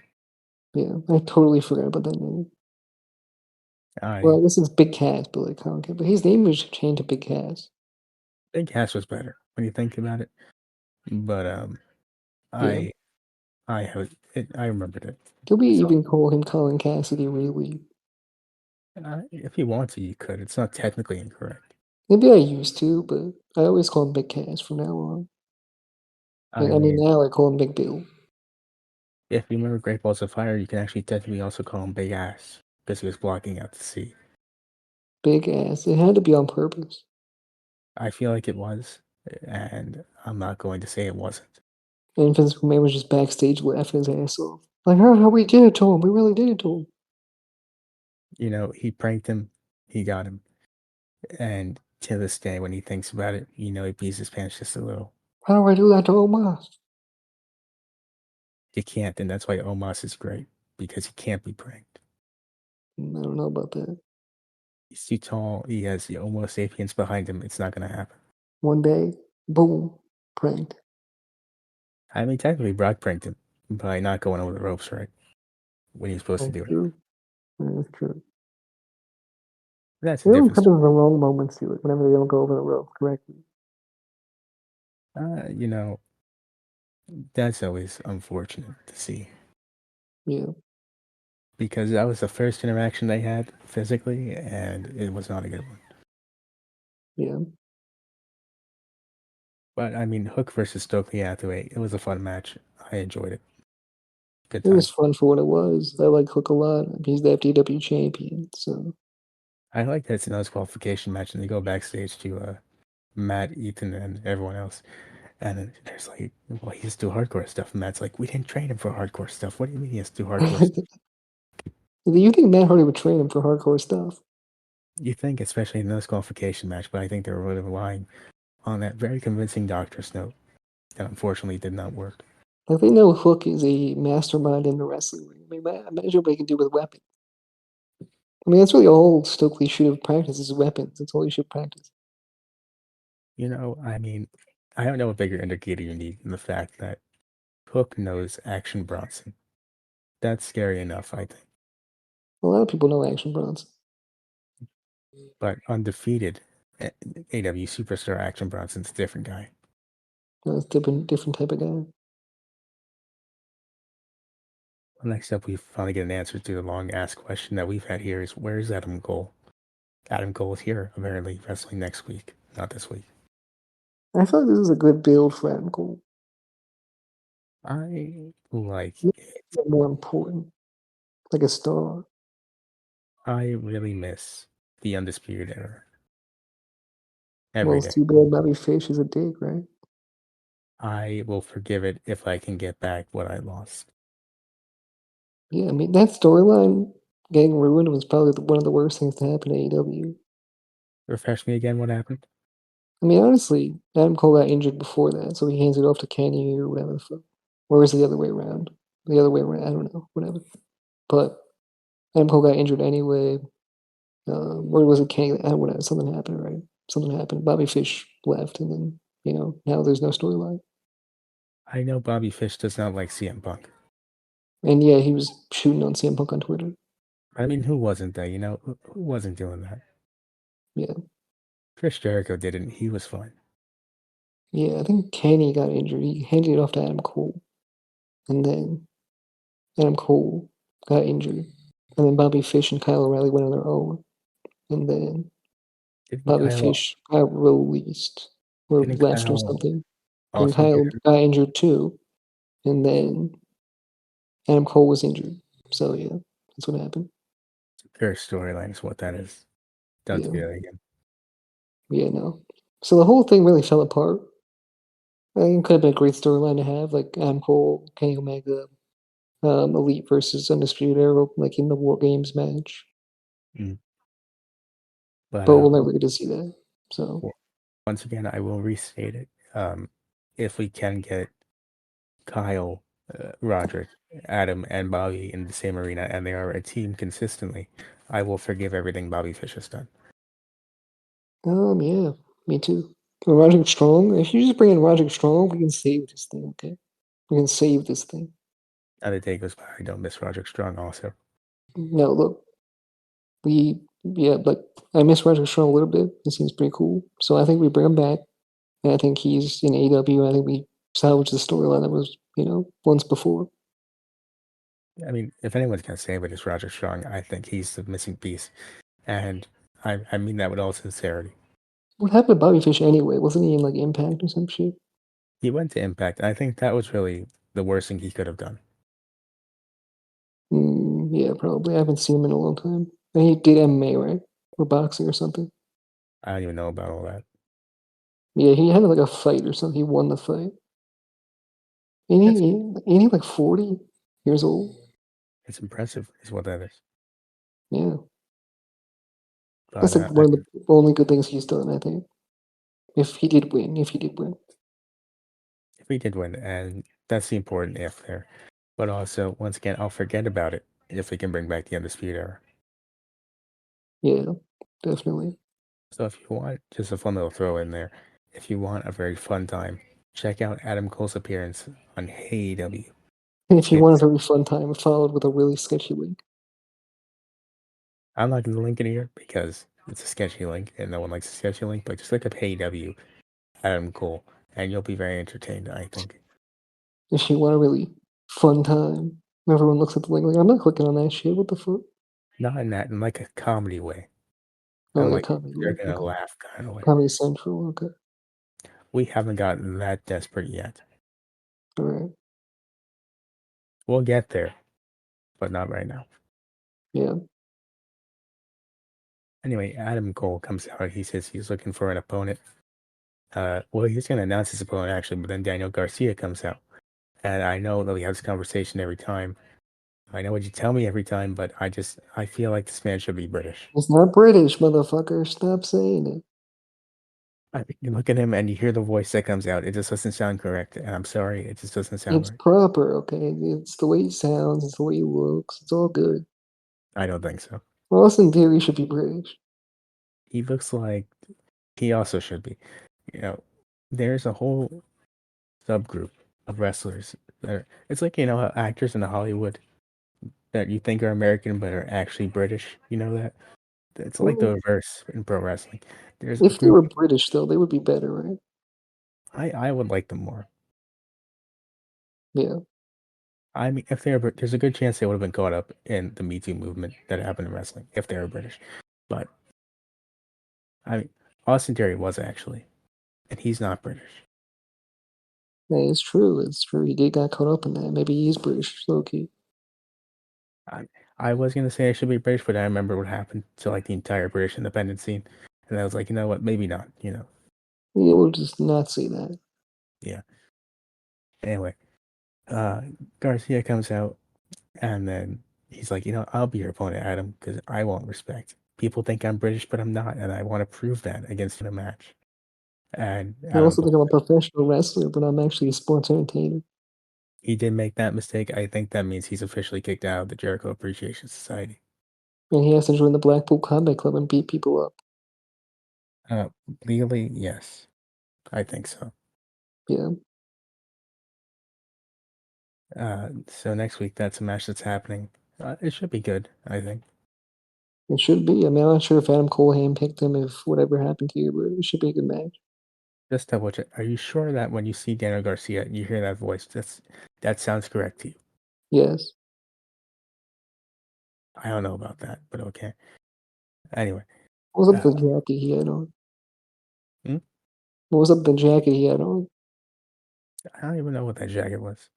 Speaker 2: Yeah, I totally forgot about that name. Well,
Speaker 1: I
Speaker 2: I guess it's Big Cass, but like Colin Cass. But his name was changed to Big Cass.
Speaker 1: Big Cass was better when you think about it. But
Speaker 2: Yeah,
Speaker 1: I I have it. I remembered it.
Speaker 2: could we
Speaker 1: So
Speaker 2: even call him Colin Cassidy? Really?
Speaker 1: if you want to, you could. It's not technically incorrect.
Speaker 2: Maybe I used to, but I always call him Big Cass from now on.
Speaker 1: I
Speaker 2: I mean,
Speaker 1: mean,
Speaker 2: now I call him Big Bill.
Speaker 1: if you remember Great Balls of Fire, you can actually technically also call him Big Ass because he was blocking out the sea.
Speaker 2: Big ass. It had to be on purpose.
Speaker 1: I feel like it was, and I'm not going to say it wasn't.
Speaker 2: And Vince McMahon was just backstage laughing his ass off. Like, oh, how we did it to him. We really did it to him.
Speaker 1: He pranked him, he got him, and to this day, when he thinks about it, he pees his pants just a little.
Speaker 2: How do I do that to Omos?
Speaker 1: You can't, and that's why Omos is great because he can't be pranked.
Speaker 2: I don't know about that.
Speaker 1: He's too tall. He has the Homo sapiens behind him. It's not going to happen.
Speaker 2: One day, boom, pranked.
Speaker 1: I mean, technically, Brock pranked him by not going over the ropes, right? When he's supposed to
Speaker 2: That's
Speaker 1: do it.
Speaker 2: true. That's true.
Speaker 1: That's a
Speaker 2: They always
Speaker 1: different
Speaker 2: come to
Speaker 1: story.
Speaker 2: the wrong moments to it whenever they don't go over the rope correctly.
Speaker 1: Uh, you know, that's always unfortunate to see
Speaker 2: Yeah,
Speaker 1: because that was the first interaction they had physically, and it was not a good one.
Speaker 2: yeah.
Speaker 1: But I mean, Hook versus Stokely Hathaway, it was a fun match. I enjoyed it. Good
Speaker 2: It was
Speaker 1: time.
Speaker 2: fun for what it was. I like Hook a lot. He's the FTW champion, so
Speaker 1: I like that it's a nice qualification match, and they go backstage to Matt, Ethan, and everyone else. And then there's like, well, he has to do hardcore stuff. And Matt's like, we didn't train him for hardcore stuff. What do you mean he has to do hardcore stuff?
Speaker 2: do you think Matt Hardy would train him for hardcore stuff?
Speaker 1: You think, especially in this qualification match, but I think they were really relying on that very convincing doctor's note that unfortunately did not work.
Speaker 2: Like they know Hook is a mastermind in the wrestling ring. I mean, imagine what he can do with weapons. I mean, that's really all Stokely should have practiced is weapons. That's all he should practice.
Speaker 1: I mean, I don't know a bigger indicator you need than the fact that Hook knows Action Bronson. That's scary enough, I think.
Speaker 2: A lot of people know Action Bronson.
Speaker 1: But undefeated AW superstar Action Bronson's a different guy.
Speaker 2: It's different type of guy.
Speaker 1: Next up, we finally get an answer to the long asked question that we've had here is where's Adam Cole? Adam Cole is here, apparently, wrestling next week, not this week.
Speaker 2: I feel like this is a good build for Adam Cole.
Speaker 1: I like
Speaker 2: He's
Speaker 1: it.
Speaker 2: more important, like a star.
Speaker 1: I really miss the Undisputed Era
Speaker 2: Well,
Speaker 1: every
Speaker 2: it's
Speaker 1: day.
Speaker 2: too bad Bobby Fish is a dick, right?
Speaker 1: I will forgive it if I can get back what I lost.
Speaker 2: Yeah, I mean that storyline getting ruined was probably one of the worst things to happen to AEW.
Speaker 1: Refresh me again what happened?
Speaker 2: I mean, honestly, Adam Cole got injured before that, so he hands it off to Kenny or whatever the fuck. Or is it the other way around? The other way around, I don't know, whatever. But Adam Cole got injured anyway. Or was it Kenny? I don't know, something happened, right? Something happened. Bobby Fish left, and then, now there's no storyline.
Speaker 1: I know Bobby Fish does not like CM Punk.
Speaker 2: And yeah, he was shooting on CM Punk on Twitter.
Speaker 1: I mean, who wasn't that? Who wasn't doing that?
Speaker 2: Yeah.
Speaker 1: Chris Jericho didn't. He was fine.
Speaker 2: Yeah, I think Kenny got injured. He handed it off to Adam Cole. And then Adam Cole got injured. And then Bobby Fish and Kyle O'Reilly went on their own. And then
Speaker 1: Didn't
Speaker 2: Bobby
Speaker 1: Kyle?
Speaker 2: Fish got released or
Speaker 1: Didn't
Speaker 2: left or
Speaker 1: Kyle
Speaker 2: something. Then
Speaker 1: also get
Speaker 2: Kyle
Speaker 1: hurt?
Speaker 2: got injured too. And then Adam Cole was injured. So yeah, that's what happened.
Speaker 1: Pure storyline is what that is. Don't
Speaker 2: Yeah.
Speaker 1: do that again.
Speaker 2: Yeah, no. So the whole thing really fell apart. I think it could have been a great storyline to have, like Adam Cole, Kenny Omega, Elite versus Undisputed Era, like in the War Games match.
Speaker 1: Mm. But
Speaker 2: But we'll never get to see that. So
Speaker 1: once again, I will restate it. If we can get Kyle, Roderick, Adam, and Bobby in the same arena, and they are a team consistently, I will forgive everything Bobby Fish has done.
Speaker 2: yeah, me too. Or Roderick Strong. If you just bring in Roderick Strong, we can save this thing, okay? We can save this thing.
Speaker 1: Now the day goes by, I don't miss Roderick Strong also.
Speaker 2: No, look, like I miss Roderick Strong a little bit. He seems pretty cool. So I think we bring him back. And I think he's in AEW. I think we salvage the storyline that was, once before.
Speaker 1: I mean, if anyone's going to save it, it's Roderick Strong. I think he's the missing piece. And I mean that with all sincerity.
Speaker 2: What happened to Bobby Fish anyway? Wasn't he in like Impact or some shit?
Speaker 1: He went to Impact. I think that was really the worst thing he could have done.
Speaker 2: Yeah, probably. I haven't seen him in a long time. And he did MMA, right? Or boxing or something.
Speaker 1: I don't even know about all that.
Speaker 2: Yeah, he had like a fight or something. He won the fight.
Speaker 1: It's
Speaker 2: Ain't he like 40 years old?
Speaker 1: it's impressive, is what that is.
Speaker 2: Yeah.
Speaker 1: But
Speaker 2: That's like one of the only good things he's done, I think. If he did win,
Speaker 1: if we did win, and that's the important if there. But also, once again, I'll forget about it if we can bring back the Undisputed Era.
Speaker 2: yeah, definitely.
Speaker 1: So if you want just a fun little throw in there, if you want a very fun time, check out Adam Cole's appearance on AEW.
Speaker 2: And if you want a
Speaker 1: It's
Speaker 2: very fun time, followed with a really sketchy link.
Speaker 1: I'm not going to link it here because it's a sketchy link and no one likes a sketchy link. But just look up AEW Adam Cole and you'll be very entertained. I think
Speaker 2: If you want a really fun time, everyone looks at the link like, I'm not clicking on that shit. What the fuck?
Speaker 1: not in like a comedy way,
Speaker 2: Oh,
Speaker 1: and
Speaker 2: like a
Speaker 1: like
Speaker 2: comedy
Speaker 1: you're
Speaker 2: link.
Speaker 1: gonna
Speaker 2: Okay.
Speaker 1: laugh kind of way.
Speaker 2: Comedy Central. Okay.
Speaker 1: We haven't gotten that desperate yet.
Speaker 2: All right.
Speaker 1: We'll get there, but not right now.
Speaker 2: Yeah.
Speaker 1: Anyway, Adam Cole comes out. He says he's looking for an opponent. Well, he's going to announce his opponent actually, but then Daniel Garcia comes out. And I know that we have this conversation every time. I know what you tell me every time, but I feel like this man should be British.
Speaker 2: It's not British, motherfucker. Stop saying it.
Speaker 1: I mean, you look at him and you hear the voice that comes out. It just doesn't sound correct. And I'm sorry, it just doesn't sound
Speaker 2: It's
Speaker 1: right.
Speaker 2: proper, okay? It's the way he sounds, it's the way he looks. It's all good.
Speaker 1: I don't think so.
Speaker 2: Austin Theory should be British.
Speaker 1: He looks like he also should be. You know, there's a whole subgroup of wrestlers that it's like, actors in Hollywood that you think are American but are actually British. You know that? It's like the
Speaker 2: Well,
Speaker 1: reverse in pro wrestling. There's a
Speaker 2: if they
Speaker 1: group
Speaker 2: were British, though, they would be better, right?
Speaker 1: I would like them more.
Speaker 2: Yeah.
Speaker 1: I mean, if they're there's a good chance they would have been caught up in the Me Too movement that happened in wrestling if they were British. But I mean, Austin Theory was actually, and he's not British.
Speaker 2: Yeah, it's true. It's true. He did got caught up in that. Maybe he's British, low key.
Speaker 1: I I was gonna say I should be British, but I remember what happened to like the entire British independent scene, and I was like, you know what, maybe not.
Speaker 2: Yeah, we'll just not say that.
Speaker 1: Yeah. Anyway, uh, Garcia comes out, and then he's like, I'll be your opponent, Adam, because I want respect. People think I'm British, but I'm not, and I want to prove that against a match. And
Speaker 2: I
Speaker 1: Adam
Speaker 2: also
Speaker 1: Cole,
Speaker 2: think I'm a professional wrestler, but I'm actually a sports entertainer.
Speaker 1: he did make that mistake. I think that means he's officially kicked out of the Jericho Appreciation Society.
Speaker 2: And he has to join the Blackpool Combat Club and beat people up.
Speaker 1: Uh, Legally, yes, I think so.
Speaker 2: Yeah.
Speaker 1: So next week, that's a match that's happening. It should be good, I think.
Speaker 2: It should be. I mean, I'm not sure if Adam Cole handpicked him, if whatever happened here, but it should be a good match.
Speaker 1: Just double check. Are you sure that when you see Daniel Garcia and you hear that voice, that sounds correct to you?
Speaker 2: Yes.
Speaker 1: I don't know about that, but okay. Anyway,
Speaker 2: What was up
Speaker 1: uh,
Speaker 2: with the jacket he had on?
Speaker 1: hmm?
Speaker 2: What was up with the jacket he had on?
Speaker 1: I don't even know what that jacket was.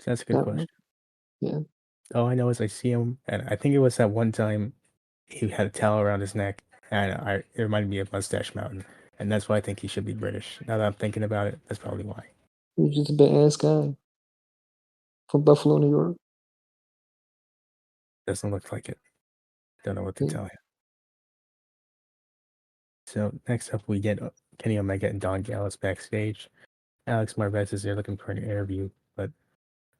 Speaker 1: So that's a
Speaker 2: I
Speaker 1: good
Speaker 2: don't know.
Speaker 1: question.
Speaker 2: Yeah.
Speaker 1: All I know is I see him, and I think it was that one time he had a towel around his neck, and it reminded me of Mustache Mountain, and that's why I think he should be British. Now that I'm thinking about it, that's probably why.
Speaker 2: He's just a badass guy from Buffalo, New York.
Speaker 1: Doesn't look like it. Don't know what to
Speaker 2: Yeah.
Speaker 1: tell you. So next up, we get Kenny Omega and Don Gallows backstage. Alex Marvez is there looking for an interview, but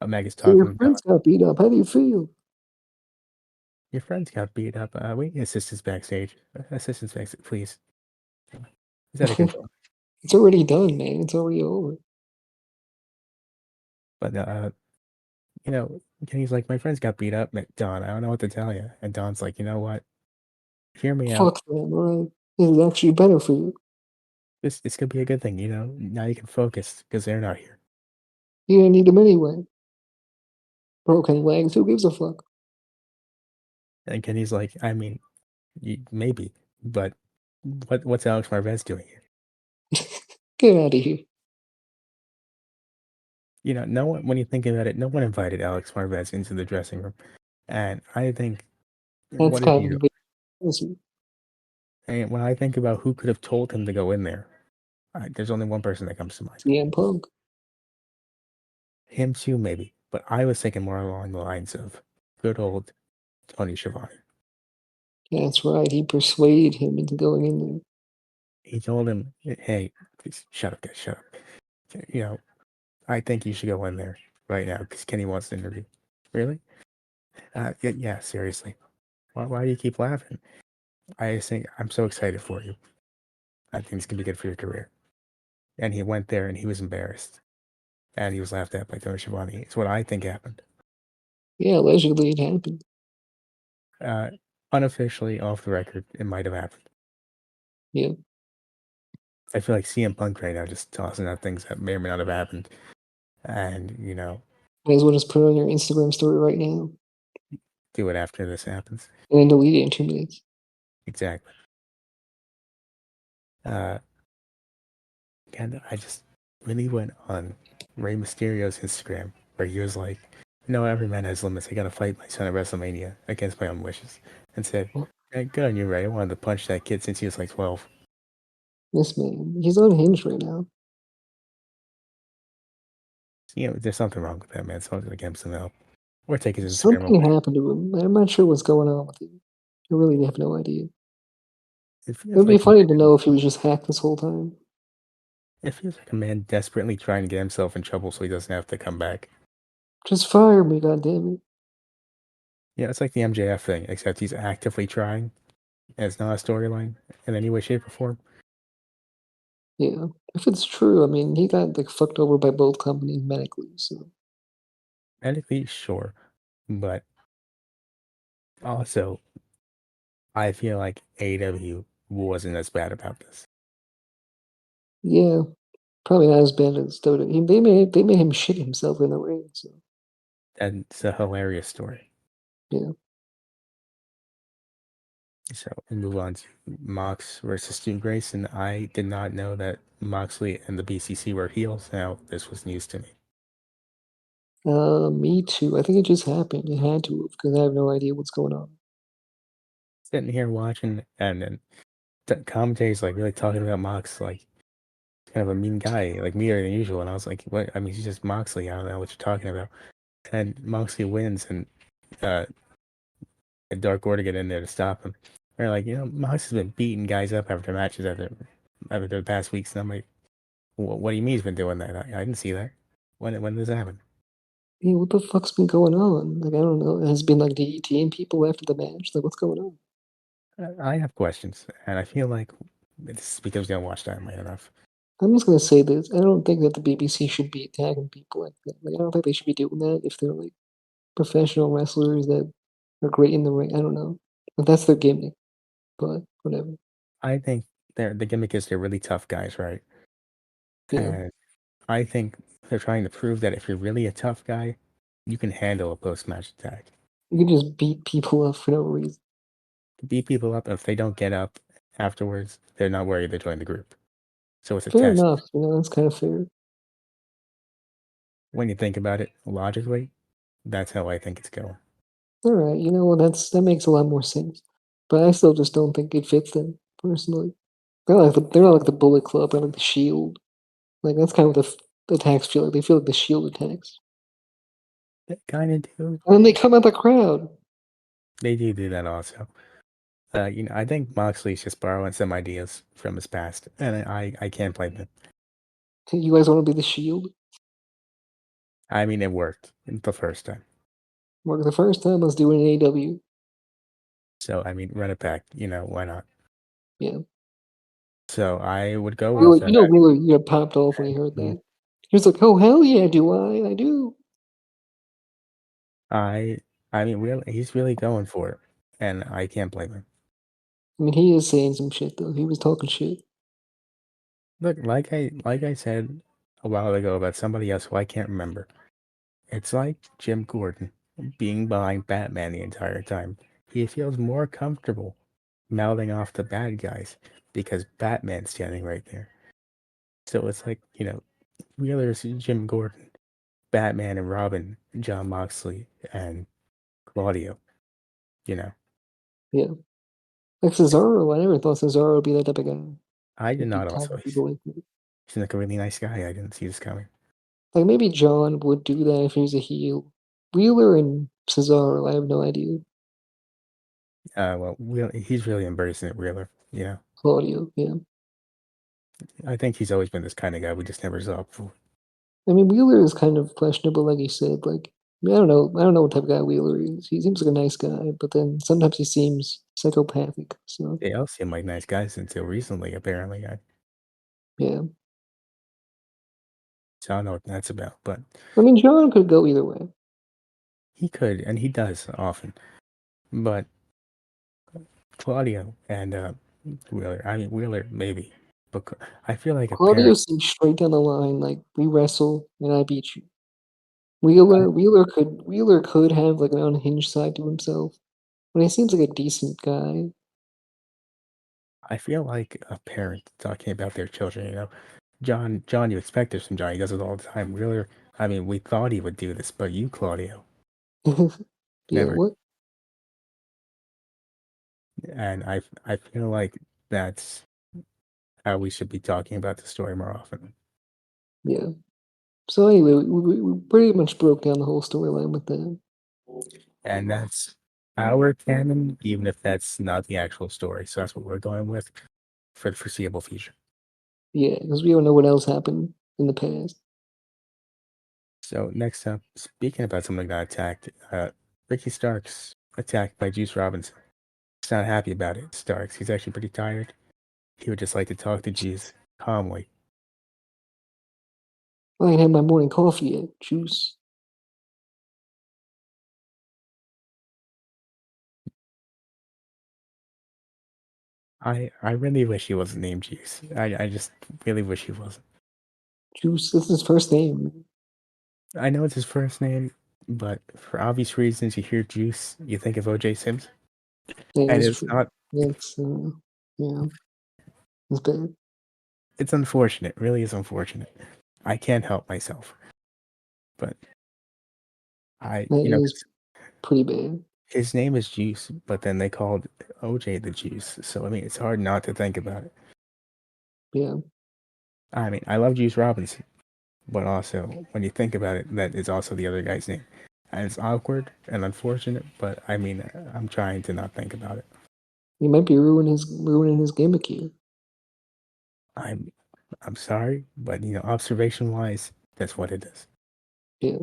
Speaker 1: Omega's
Speaker 2: So
Speaker 1: talking
Speaker 2: your
Speaker 1: to Don.
Speaker 2: friends got beat up. How do you feel?
Speaker 1: Your friends got beat up. We need assistance backstage. Assistance backstage, please. Is out of control.
Speaker 2: It's already done, man. It's already over.
Speaker 1: But Kenny's like, my friends got beat up. Don, I don't know what to tell you. And Don's like, you know what? Hear me out.
Speaker 2: Fuck them, alright? It's actually better for you.
Speaker 1: This could be a good thing. Now you can focus because they're not here.
Speaker 2: You didn't need them anyway. Broken legs. Who gives a fuck?
Speaker 1: And Kenny's like, I mean, maybe, but what's Alex Marvez doing here?
Speaker 2: Get out of here.
Speaker 1: No one, when you think about it, no one invited Alex Marvez into the dressing room. And I think,
Speaker 2: That's
Speaker 1: what did he
Speaker 2: kind
Speaker 1: do?
Speaker 2: of embarrassing.
Speaker 1: And when I think about who could have told him to go in there, there's only one person that comes to mind.
Speaker 2: CM Punk.
Speaker 1: Him too, maybe. But I was thinking more along the lines of good old Tony Schiavone.
Speaker 2: Yeah, that's right. He persuaded him into going in there.
Speaker 1: He told him, "Hey, please shut up, guys, shut up. You know, I think you should go in there right now because Kenny wants to interview." Really? Yeah, seriously. Why do you keep laughing? I just think I'm so excited for you. I think it's gonna be good for your career. And he went there and he was embarrassed and he was laughed at by Tony Schiavone. It's what I think happened.
Speaker 2: Yeah, allegedly it happened.
Speaker 1: Uh, Unofficially, off the record, it might have happened.
Speaker 2: Yeah.
Speaker 1: I feel like CM Punk right now just tossing out things that may or may not have happened. And,
Speaker 2: Might as well just put it on your Instagram story right now
Speaker 1: do it after this happens.
Speaker 2: and then delete it in 2 minutes.
Speaker 1: Exactly. Uh, and I just really went on Rey Mysterio's Instagram where he was like, "No, every man has limits. I gotta fight my son at WrestleMania against my own wishes." And said,
Speaker 2: Well,
Speaker 1: "Hey, good on you, Ray. I wanted to punch that kid since he was like 12."
Speaker 2: this man, he's unhinged right now.
Speaker 1: There's something wrong with that man. Someone's gonna give him some help. Or take his Instagram
Speaker 2: Something
Speaker 1: away.
Speaker 2: happened to him. I'm not sure what's going on with him. I really have no idea.
Speaker 1: It
Speaker 2: It
Speaker 1: feels
Speaker 2: would be
Speaker 1: like
Speaker 2: funny to know if he was just hacked this whole time.
Speaker 1: it feels like a man desperately trying to get himself in trouble so he doesn't have to come back.
Speaker 2: Just fire me, goddammit.
Speaker 1: Yeah, it's like the MJF thing, except he's actively trying, and it's not a storyline in any way, shape, or form.
Speaker 2: Yeah. If it's true, I mean, he got like fucked over by both companies medically, so
Speaker 1: Medically, sure, but also I feel like AEW wasn't as bad about this.
Speaker 2: yeah, probably not as bad as WWE. They made him shit himself in the ring, so
Speaker 1: And it's a hilarious story.
Speaker 2: yeah.
Speaker 1: So we move on to Mox versus Stu Grayson. I did not know that Moxley and the BCC were heels. Now this was news to me.
Speaker 2: Me too. I think it just happened. It had to have because I have no idea what's going on.
Speaker 1: Sitting here watching, and then the commentaries like really talking about Mox like kind of a mean guy, like meaner than usual. And I was like, what? I mean, he's just Moxley. I don't know what you're talking about. And Moxley wins, uh, and Dark Order get in there to stop him. They're like, Mox has been beating guys up after matches after the past weeks. And I'm like, what do you mean he's been doing that? I didn't see that. When does that happen?
Speaker 2: Hey, what the fuck's been going on? Like, I don't know. Has it been like DDTing people after the match? Like, what's going on?
Speaker 1: I have questions, and I feel like this is because we don't watch Dynamite enough.
Speaker 2: I'm just gonna say this. I don't think that the BBC should be attacking people like that. Like, I don't think they should be doing that if they're like professional wrestlers that are great in the ring. I don't know. But that's their gimmick. But whatever.
Speaker 1: I think the gimmick is they're really tough guys, right?
Speaker 2: Yeah.
Speaker 1: And I think they're trying to prove that if you're really a tough guy, you can handle a post-match attack.
Speaker 2: You can just beat people up for no reason.
Speaker 1: Beat people up, and if they don't get up afterwards, they're not worried to join the group. So it's a
Speaker 2: Fair
Speaker 1: test.
Speaker 2: enough, that's kind of fair.
Speaker 1: When you think about it logically, that's how I think it's going.
Speaker 2: All right, well, that makes a lot more sense. But I still just don't think it fits them personally. They're not like the Bullet Club or like the Shield. Like that's kind of the attacks feel like. They feel like the Shield attacks,
Speaker 1: They kind of do.
Speaker 2: and then they come out the crowd.
Speaker 1: They do that also. I think Moxley's just borrowing some ideas from his past, and I can't blame him.
Speaker 2: You guys want to be the Shield?
Speaker 1: I mean, it worked the first time.
Speaker 2: Well, the first time, let's do it in AEW.
Speaker 1: So, I mean, run it back. Why not?
Speaker 2: Yeah.
Speaker 1: So, I would go with
Speaker 2: Wheeler, Wheeler, popped off when he heard
Speaker 1: mm,
Speaker 2: that. He was like, "Oh hell yeah, do I? I do."
Speaker 1: I, I mean, really, he's really going for it, and I can't blame him.
Speaker 2: I mean, he is saying some shit though. He was talking shit.
Speaker 1: Look, like I said a while ago about somebody else who I can't remember. It's like Jim Gordon being behind Batman the entire time. He feels more comfortable mouthing off the bad guys because Batman's standing right there. So it's like, Wheeler's Jim Gordon, Batman and Robin, John Moxley, and Claudio, you know.
Speaker 2: Yeah. Like Cesaro, I never thought Cesaro would be that type of guy.
Speaker 1: I did
Speaker 2: He'd be
Speaker 1: not also.
Speaker 2: talking to people like that.
Speaker 1: He's like a really nice guy. I didn't see this coming.
Speaker 2: Like maybe John would do that if he was a heel. Wheeler and Cesaro, I have no idea.
Speaker 1: He's really embracing it, Wheeler. You know,
Speaker 2: Claudio, yeah.
Speaker 1: I think he's always been this kind of guy. We just never saw before.
Speaker 2: I mean, Wheeler is kind of questionable, like you said. Like, I mean, I don't know what type of guy Wheeler is. He seems like a nice guy, but then sometimes he seems psychopathic. So,
Speaker 1: They all seem like nice guys until recently, apparently.
Speaker 2: yeah.
Speaker 1: So I don't know what that's about, but
Speaker 2: I mean, John could go either way.
Speaker 1: he could, and he does often. But Claudio and Wheeler, I mean Wheeler maybe, but I feel like a
Speaker 2: Claudio
Speaker 1: parent.
Speaker 2: seems straight down the line, like we wrestle and I beat you.
Speaker 1: I,
Speaker 2: Wheeler could have like an unhinged side to himself, but he seems like a decent guy.
Speaker 1: I feel like a parent talking about their children. You know, John, you expect this from John. He does it all the time. Wheeler, I mean, we thought he would do this, but you, Claudio,
Speaker 2: Yeah,
Speaker 1: never.
Speaker 2: what?
Speaker 1: And I feel like that's how we should be talking about the story more often.
Speaker 2: Yeah. So anyway, we pretty much broke down the whole storyline with that.
Speaker 1: And that's our canon, even if that's not the actual story. So that's what we're going with for the foreseeable future.
Speaker 2: Yeah, because we don't know what else happened in the past.
Speaker 1: So next up, speaking about someone that got attacked, Ricky Starks attacked by Juice Robinson. He's not happy about it, Starks. He's actually pretty tired. He would just like to talk to Juice calmly.
Speaker 2: I ain't had my morning coffee yet. Juice.
Speaker 1: I really wish he wasn't named Juice. I just really wish he wasn't.
Speaker 2: Juice. That's his first name.
Speaker 1: I know it's his first name, but for obvious reasons, you hear Juice, you think of OJ Simpson,
Speaker 2: That
Speaker 1: and
Speaker 2: is
Speaker 1: it's
Speaker 2: true.
Speaker 1: not.
Speaker 2: That's yeah, it's bad.
Speaker 1: It's unfortunate. Really is unfortunate. I can't help myself, but
Speaker 2: That
Speaker 1: you know,
Speaker 2: is pretty bad.
Speaker 1: his name is Juice, but then they called OJ the Juice. So I mean, it's hard not to think about it.
Speaker 2: Yeah.
Speaker 1: I mean, I love Juice Robinson, but also when you think about it, that is also the other guy's name. And it's awkward and unfortunate, but I mean, I'm trying to not think about it.
Speaker 2: He might be ruining his gimmick here.
Speaker 1: I'm I'm sorry, but you know, observation wise, that's what it is.
Speaker 2: Yeah.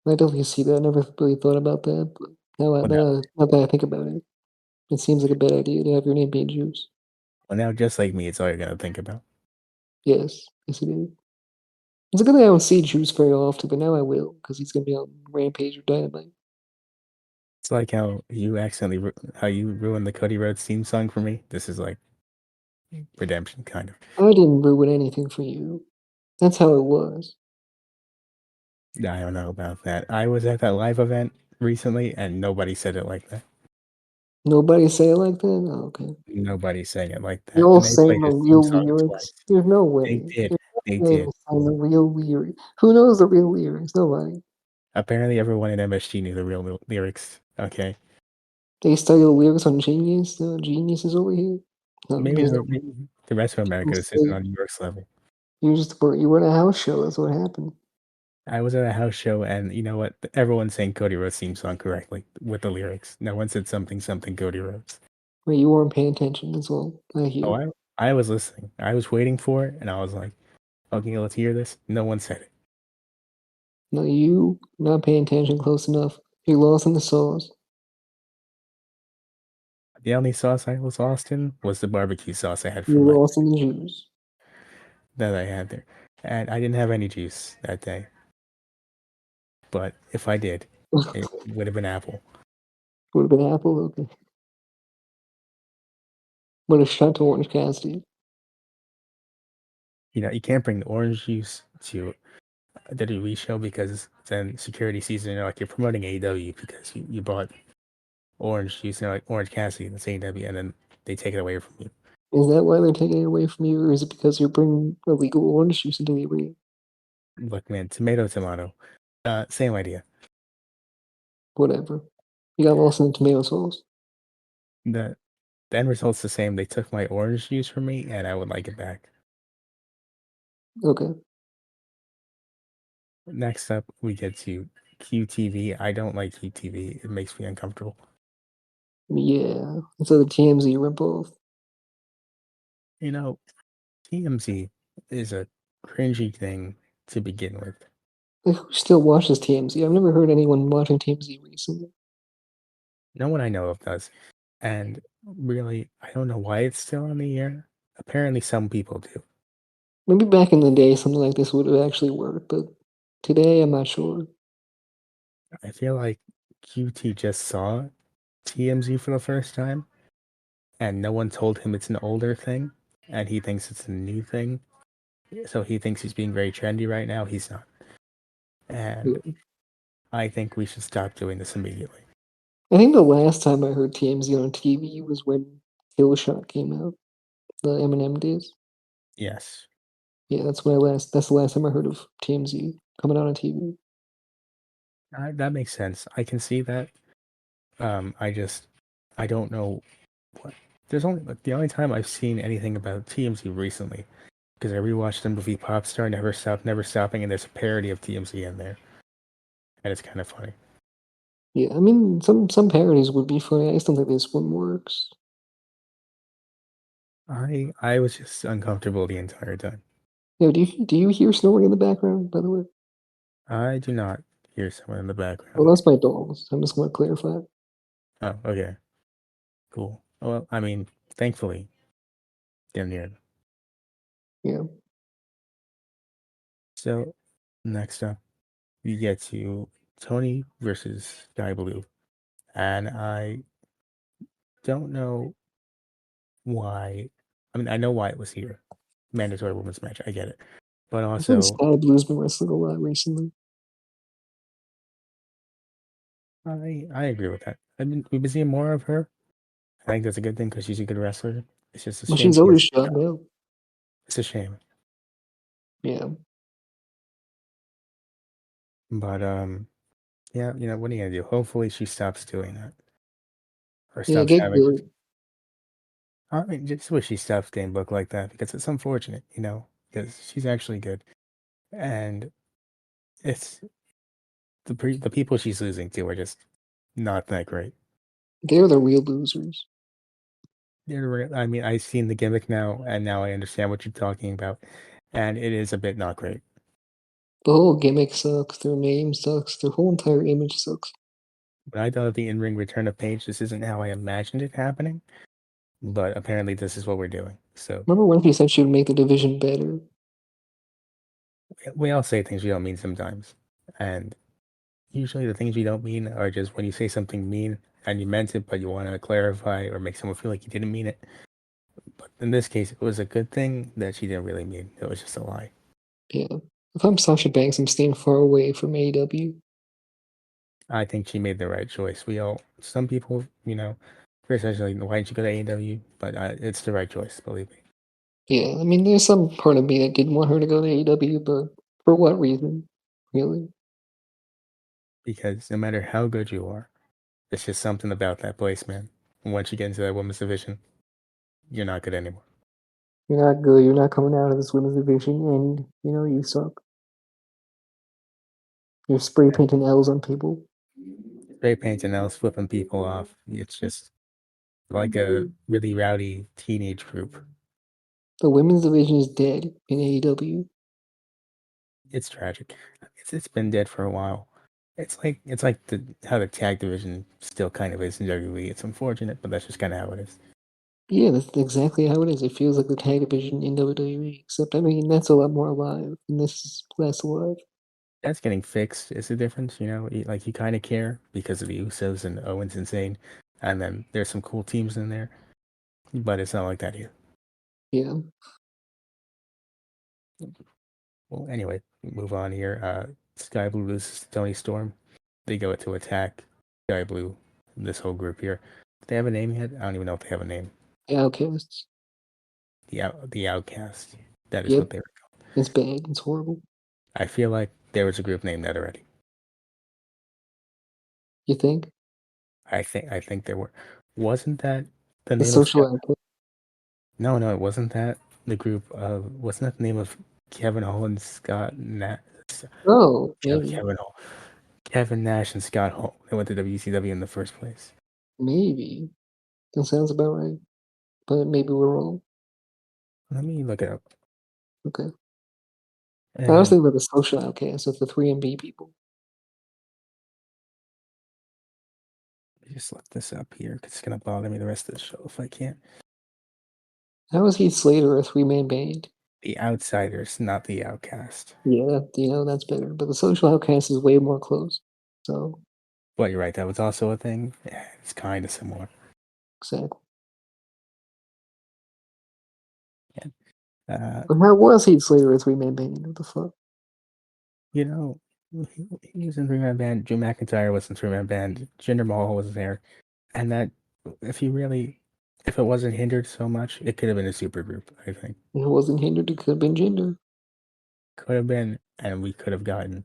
Speaker 2: I definitely see that. I never really thought about that, but
Speaker 1: Well now,
Speaker 2: now that I think about it, it seems like a bad idea to have your name be Juice.
Speaker 1: just like me, it's all you're gonna think about.
Speaker 2: Yes. Yes, it is. It's a good thing I don't see Juice very often, but now I will because he's gonna be on Rampage or Dynamite.
Speaker 1: It's like how you ruined the Cody Rhodes theme song for me. This is like redemption, kind of.
Speaker 2: I didn't ruin anything for you. That's how it was.
Speaker 1: I don't know about that. I was at that live event recently, and nobody said it like that.
Speaker 2: Nobody say it like that? Oh, okay.
Speaker 1: Nobody sang it like
Speaker 2: You're
Speaker 1: that,
Speaker 2: all
Speaker 1: and they
Speaker 2: saying
Speaker 1: played
Speaker 2: the
Speaker 1: his theme
Speaker 2: real
Speaker 1: song twice.
Speaker 2: lyrics. There's no
Speaker 1: They
Speaker 2: way.
Speaker 1: did.
Speaker 2: There's
Speaker 1: They
Speaker 2: no way
Speaker 1: did.
Speaker 2: they sang the real lyrics. Who knows the real lyrics? Nobody.
Speaker 1: Apparently, everyone in MSG knew the real lyrics. Okay,
Speaker 2: They study the lyrics on Genius. No, Genius is over here. No, there's no
Speaker 1: maybe the rest of America just isn't
Speaker 2: mistake.
Speaker 1: on New York's level.
Speaker 2: You were at a house show. That's what happened.
Speaker 1: I was at a house show, and you know what? Everyone sang Cody Rhodes' theme song correctly with the lyrics. No one said something something Cody Rhodes.
Speaker 2: Wait, you weren't paying attention. That's all I
Speaker 1: Oh,
Speaker 2: hear.
Speaker 1: I was listening. I was waiting for it, and I was like, okay, let's hear this. No one said it.
Speaker 2: No, you not paying attention close enough. You're lost in the sauce.
Speaker 1: The only sauce I was lost in was the barbecue sauce I had for
Speaker 2: You're
Speaker 1: my
Speaker 2: lost in the juice.
Speaker 1: that I had there, and I didn't have any juice that day. But if I did, it would have been apple.
Speaker 2: Would have been Apple. Okay. Would have shot to Orange Cassidy.
Speaker 1: You know, you can't bring the orange juice to a WWE show because then security sees it and they're like, you're promoting AEW because you bought orange juice, and they're like, Orange Cassidy, that's AEW, and then they take it away from you.
Speaker 2: Is that why they're taking it away from you, or is it because you're bringing illegal orange juice into the arena?
Speaker 1: Look, man, tomato, tomato. Same idea.
Speaker 2: Whatever. You got lost in the tomato sauce.
Speaker 1: The, the end result's the same. They took my orange juice from me, and I would like it back.
Speaker 2: Okay.
Speaker 1: Next up, we get to QTV. I don't like QTV. It makes me uncomfortable.
Speaker 2: Yeah, it's like a TMZ ripoff.
Speaker 1: You know, TMZ is a cringy thing to begin with.
Speaker 2: Like, who still watches TMZ? I've never heard anyone watching TMZ recently.
Speaker 1: No one I know of does. And really, I don't know why it's still on the air. Apparently, some people do.
Speaker 2: Maybe back in the day, something like this would have actually worked, but today, I'm not sure.
Speaker 1: I feel like QT just saw TMZ for the first time, and no one told him it's an older thing, and he thinks it's a new thing. So he thinks he's being very trendy right now. He's not. And
Speaker 2: Yeah.
Speaker 1: I think we should stop doing this immediately.
Speaker 2: I think the last time I heard TMZ on TV was when Killshot came out, the Eminem days.
Speaker 1: Yes.
Speaker 2: Yeah, that's the last time I heard of TMZ coming out on TV.
Speaker 1: That makes sense. I can see that. I don't know what. There's only like, the only time I've seen anything about TMZ recently because I rewatched the movie Popstar, Never Stop, Never Stopping, and there's a parody of TMZ in there, and it's kind of funny.
Speaker 2: Yeah, I mean, some parodies would be funny. I just don't think this one works.
Speaker 1: I was just uncomfortable the entire time.
Speaker 2: Yeah, do you hear snoring in the background, by the way?
Speaker 1: I do not hear someone in the
Speaker 2: Well,
Speaker 1: background.
Speaker 2: that's my dogs. I'm just going to clarify.
Speaker 1: Oh, okay, cool. Well, I mean, thankfully, they're near.
Speaker 2: Yeah,
Speaker 1: So next up, we get to Tony versus Sky Blue, and I don't know why. I mean, I know why it was here. Mandatory women's match. I get it. But
Speaker 2: I think
Speaker 1: also,
Speaker 2: Sky Blue's been wrestling a lot recently.
Speaker 1: I agree with that. I mean, we've been seeing more of her. I think that's a good thing because she's a good wrestler. It's just a
Speaker 2: But
Speaker 1: shame
Speaker 2: she's
Speaker 1: she
Speaker 2: always
Speaker 1: gets
Speaker 2: shot
Speaker 1: shot.
Speaker 2: down.
Speaker 1: It's a shame.
Speaker 2: Yeah,
Speaker 1: But yeah, what are you gonna do? Hopefully she stops doing that. Or
Speaker 2: yeah,
Speaker 1: stops
Speaker 2: get
Speaker 1: having
Speaker 2: good.
Speaker 1: I mean, just wish she stops getting booked like that because it's unfortunate, because she's actually good. And it's the people she's losing to are just not that great.
Speaker 2: They're the real losers.
Speaker 1: I mean, I've seen the gimmick now, and now I understand what you're talking about, and it is a bit not great.
Speaker 2: The whole gimmick sucks. Their name sucks. Their whole entire image sucks.
Speaker 1: But I thought of the in-ring return of Paige. This isn't how I imagined it happening, but apparently this is what we're doing. So
Speaker 2: Remember when she said she would make the division better?
Speaker 1: we all say things we don't mean sometimes, and usually the things we don't mean are just when you say something mean and you meant it, but you want to clarify or make someone feel like you didn't mean it. But in this case, it was a good thing that she didn't really mean. It was just a lie.
Speaker 2: Yeah. If I'm Sasha Banks, I'm staying far away from AEW.
Speaker 1: I think she made the right choice. Some people, criticize like, why didn't you go to AEW? But it's the right choice, believe me.
Speaker 2: Yeah, I mean, there's some part of me that didn't want her to go to AEW, but for what reason? Really?
Speaker 1: Because no matter how good you are, it's just something about that place, man. And once you get into that women's division, you're not good anymore.
Speaker 2: You're not good. You're not coming out of this women's division, and you suck. You're spray painting L's on people.
Speaker 1: Spray painting else, flipping people off. It's just like a really rowdy teenage group.
Speaker 2: The women's division is dead in AEW.
Speaker 1: It's tragic. It's been dead for a while. It's like the how the tag division still kind of is in WWE. It's unfortunate, but that's just kind of how it is.
Speaker 2: Yeah, that's exactly how it is. It feels like the tag division in WWE, except I mean that's a lot more alive, and this is less alive.
Speaker 1: That's getting fixed is the difference, Like you kind of care because of the Usos and Owens and Zayn, and then there's some cool teams in there, but it's not like that here.
Speaker 2: Yeah,
Speaker 1: Well, anyway, move on here. Sky Blue loses to Tony Storm. They go to attack Sky Blue. This whole group here. Do they have a name yet? I don't even know if they have a name.
Speaker 2: the Outcasts.
Speaker 1: The Outcast. That is
Speaker 2: Yep,
Speaker 1: what they were.
Speaker 2: it's bad. It's horrible.
Speaker 1: I feel like there was a group named that already.
Speaker 2: You think
Speaker 1: I think there were. Wasn't that the
Speaker 2: the
Speaker 1: name of
Speaker 2: social
Speaker 1: Scott?
Speaker 2: outcast?
Speaker 1: No, it wasn't that the group of. Wasn't that the name of Kevin Hall and Scott Nash?
Speaker 2: Oh, maybe,
Speaker 1: Kevin Hall, Kevin Nash and Scott Hall. They went to WCW in the first place.
Speaker 2: maybe. That sounds about right. But maybe we're wrong.
Speaker 1: Let me look it up.
Speaker 2: Okay. I was
Speaker 1: And
Speaker 2: thinking about the social outcasts of the 3MB people.
Speaker 1: just look this up here because it's gonna bother me the rest of the show if I can't.
Speaker 2: How is Heath Slater a three-man band?
Speaker 1: The Outsiders, not the Outcast.
Speaker 2: Yeah, that's better. But the social outcast is way more close. So,
Speaker 1: But you're right, that was also a thing. Yeah, it's kind of similar.
Speaker 2: exactly.
Speaker 1: Yeah. Uh,
Speaker 2: But how was Heath Slater a three-man band? What the fuck?
Speaker 1: you know, he was in three-man band. Drew McIntyre was in three-man band. Jinder Mahal was there, and that if if it wasn't hindered so much, it could have been a super group. I think
Speaker 2: If it wasn't hindered, it could have been gender.
Speaker 1: could have been, and we could have gotten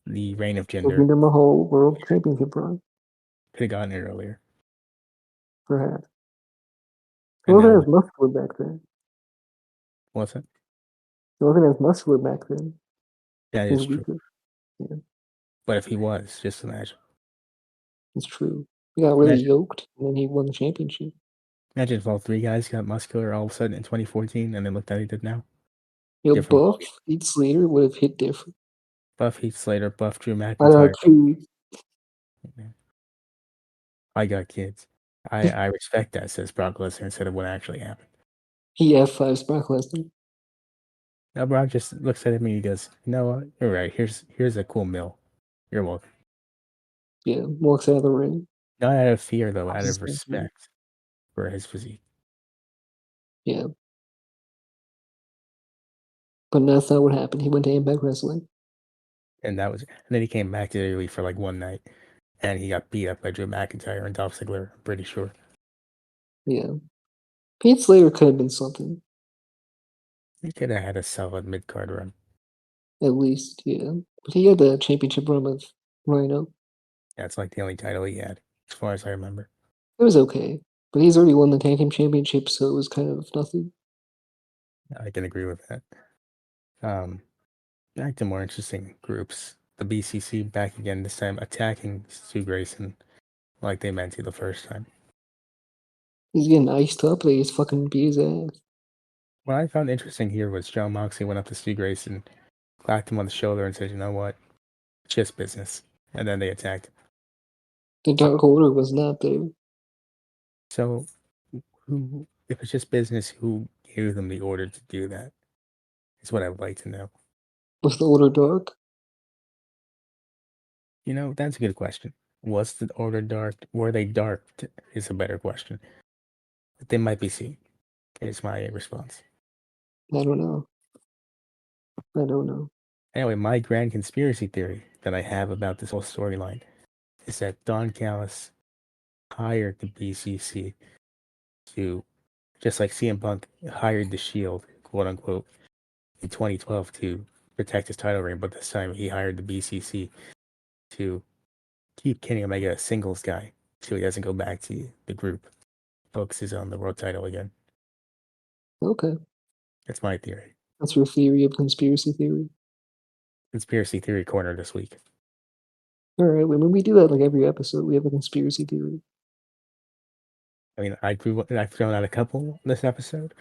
Speaker 1: the reign of
Speaker 2: The
Speaker 1: Jinder.
Speaker 2: Jinder Mahal World Championship run,
Speaker 1: Could have gotten it earlier,
Speaker 2: perhaps. He
Speaker 1: and now
Speaker 2: wasn't as muscular back then.
Speaker 1: what's it?
Speaker 2: He wasn't as muscular back then.
Speaker 1: That
Speaker 2: He was
Speaker 1: is true.
Speaker 2: weaker. Yeah,
Speaker 1: But if he was, just imagine.
Speaker 2: it's true. He got really
Speaker 1: Imagine,
Speaker 2: yoked, and then he won the championship.
Speaker 1: imagine if all three guys got muscular all of a sudden in 2014, and then looked at he did now.
Speaker 2: Yo,
Speaker 1: Different
Speaker 2: Buff,
Speaker 1: body.
Speaker 2: Heath Slater would have hit different.
Speaker 1: Buff Heath Slater, buff Drew
Speaker 2: I know,
Speaker 1: McIntyre.
Speaker 2: too.
Speaker 1: I got kids. I respect that, says Brock Lesnar, instead of what actually happened.
Speaker 2: He F5 Brock Lesnar.
Speaker 1: Now Brock just looks at him and he goes, "You know what? You're right. Here's a cool mill. You're welcome."
Speaker 2: Yeah, walks out of the ring.
Speaker 1: Not out of fear though, out
Speaker 2: Passes
Speaker 1: of
Speaker 2: back to him.
Speaker 1: respect for his physique.
Speaker 2: Yeah, but that's not what happened. He went to Impact Wrestling.
Speaker 1: And then he came back to WWE for like one night, and he got beat up by Drew McIntyre and Dolph Ziggler. I'm pretty sure.
Speaker 2: Yeah. Heath Slater could have been something,
Speaker 1: He could have had a solid mid card run.
Speaker 2: at least, yeah. But he had the championship run with Rhino.
Speaker 1: That's like the only title he had, as far as I remember.
Speaker 2: It was okay. But he's already won the tag team championship, so it was kind of nothing.
Speaker 1: I can agree with that. Um, Back to more interesting groups. The BCC back again, this time attacking Stu Grayson like they meant to the first time.
Speaker 2: He's getting iced up. They just fucking beat his ass.
Speaker 1: What I found interesting here was John Moxley went up to Stu Grayson, clapped him on the shoulder, and said, "You know what? It's just business." And then they attacked.
Speaker 2: The Dark Order was not there.
Speaker 1: So, if it's just business, who gave them the order to do that? Is what I would like to know.
Speaker 2: Was the Order dark?
Speaker 1: That's a good question. Was the order dark? Were they darked? Is a better question. But they might be seen, is my response.
Speaker 2: I don't know. I don't know.
Speaker 1: Anyway, my grand conspiracy theory that I have about this whole storyline is that Don Callis hired the BCC to, just like CM Punk hired the Shield, quote unquote, in 2012 to protect his title reign, but this time he hired the BCC to keep Kenny Omega a singles guy so he doesn't go back to the group, focuses on the world title again.
Speaker 2: Okay.
Speaker 1: That's my theory.
Speaker 2: That's your theory of conspiracy theory.
Speaker 1: Conspiracy theory corner this week.
Speaker 2: Alright, when we do that like every episode, we have a conspiracy theory.
Speaker 1: I mean, I've thrown out a couple this episode.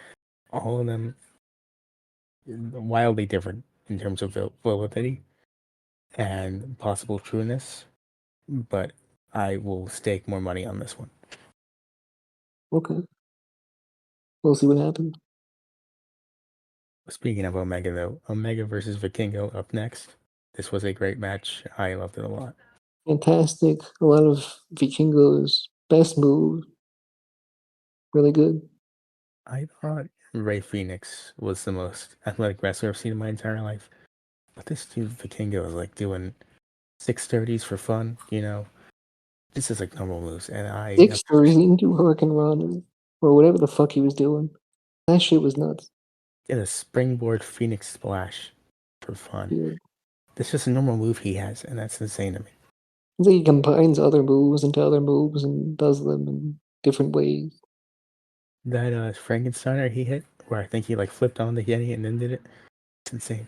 Speaker 1: All of them wildly different in terms of validity and possible trueness, but I will stake more money on this one.
Speaker 2: Okay. We'll see what happens.
Speaker 1: Speaking of Omega, though, Omega versus Vikingo up next. This was a great match. I loved it a lot.
Speaker 2: Fantastic. A lot of Vikingo's best move. Really good.
Speaker 1: I thought Ray Phoenix was the most athletic wrestler I've seen in my entire life. But this dude, Vikingo, is like doing 630s for fun, This is like normal moves. And I have
Speaker 2: 630s into Hurricane Rana. Or whatever the fuck he was doing. That shit was nuts.
Speaker 1: did a springboard Phoenix splash for fun.
Speaker 2: Yeah.
Speaker 1: This is a normal move he has, and that's insane to me.
Speaker 2: It's like he combines other moves into other moves and does them in different ways.
Speaker 1: That Frankensteiner he hit, where I think he like flipped on the Yeti and then did it. It's insane.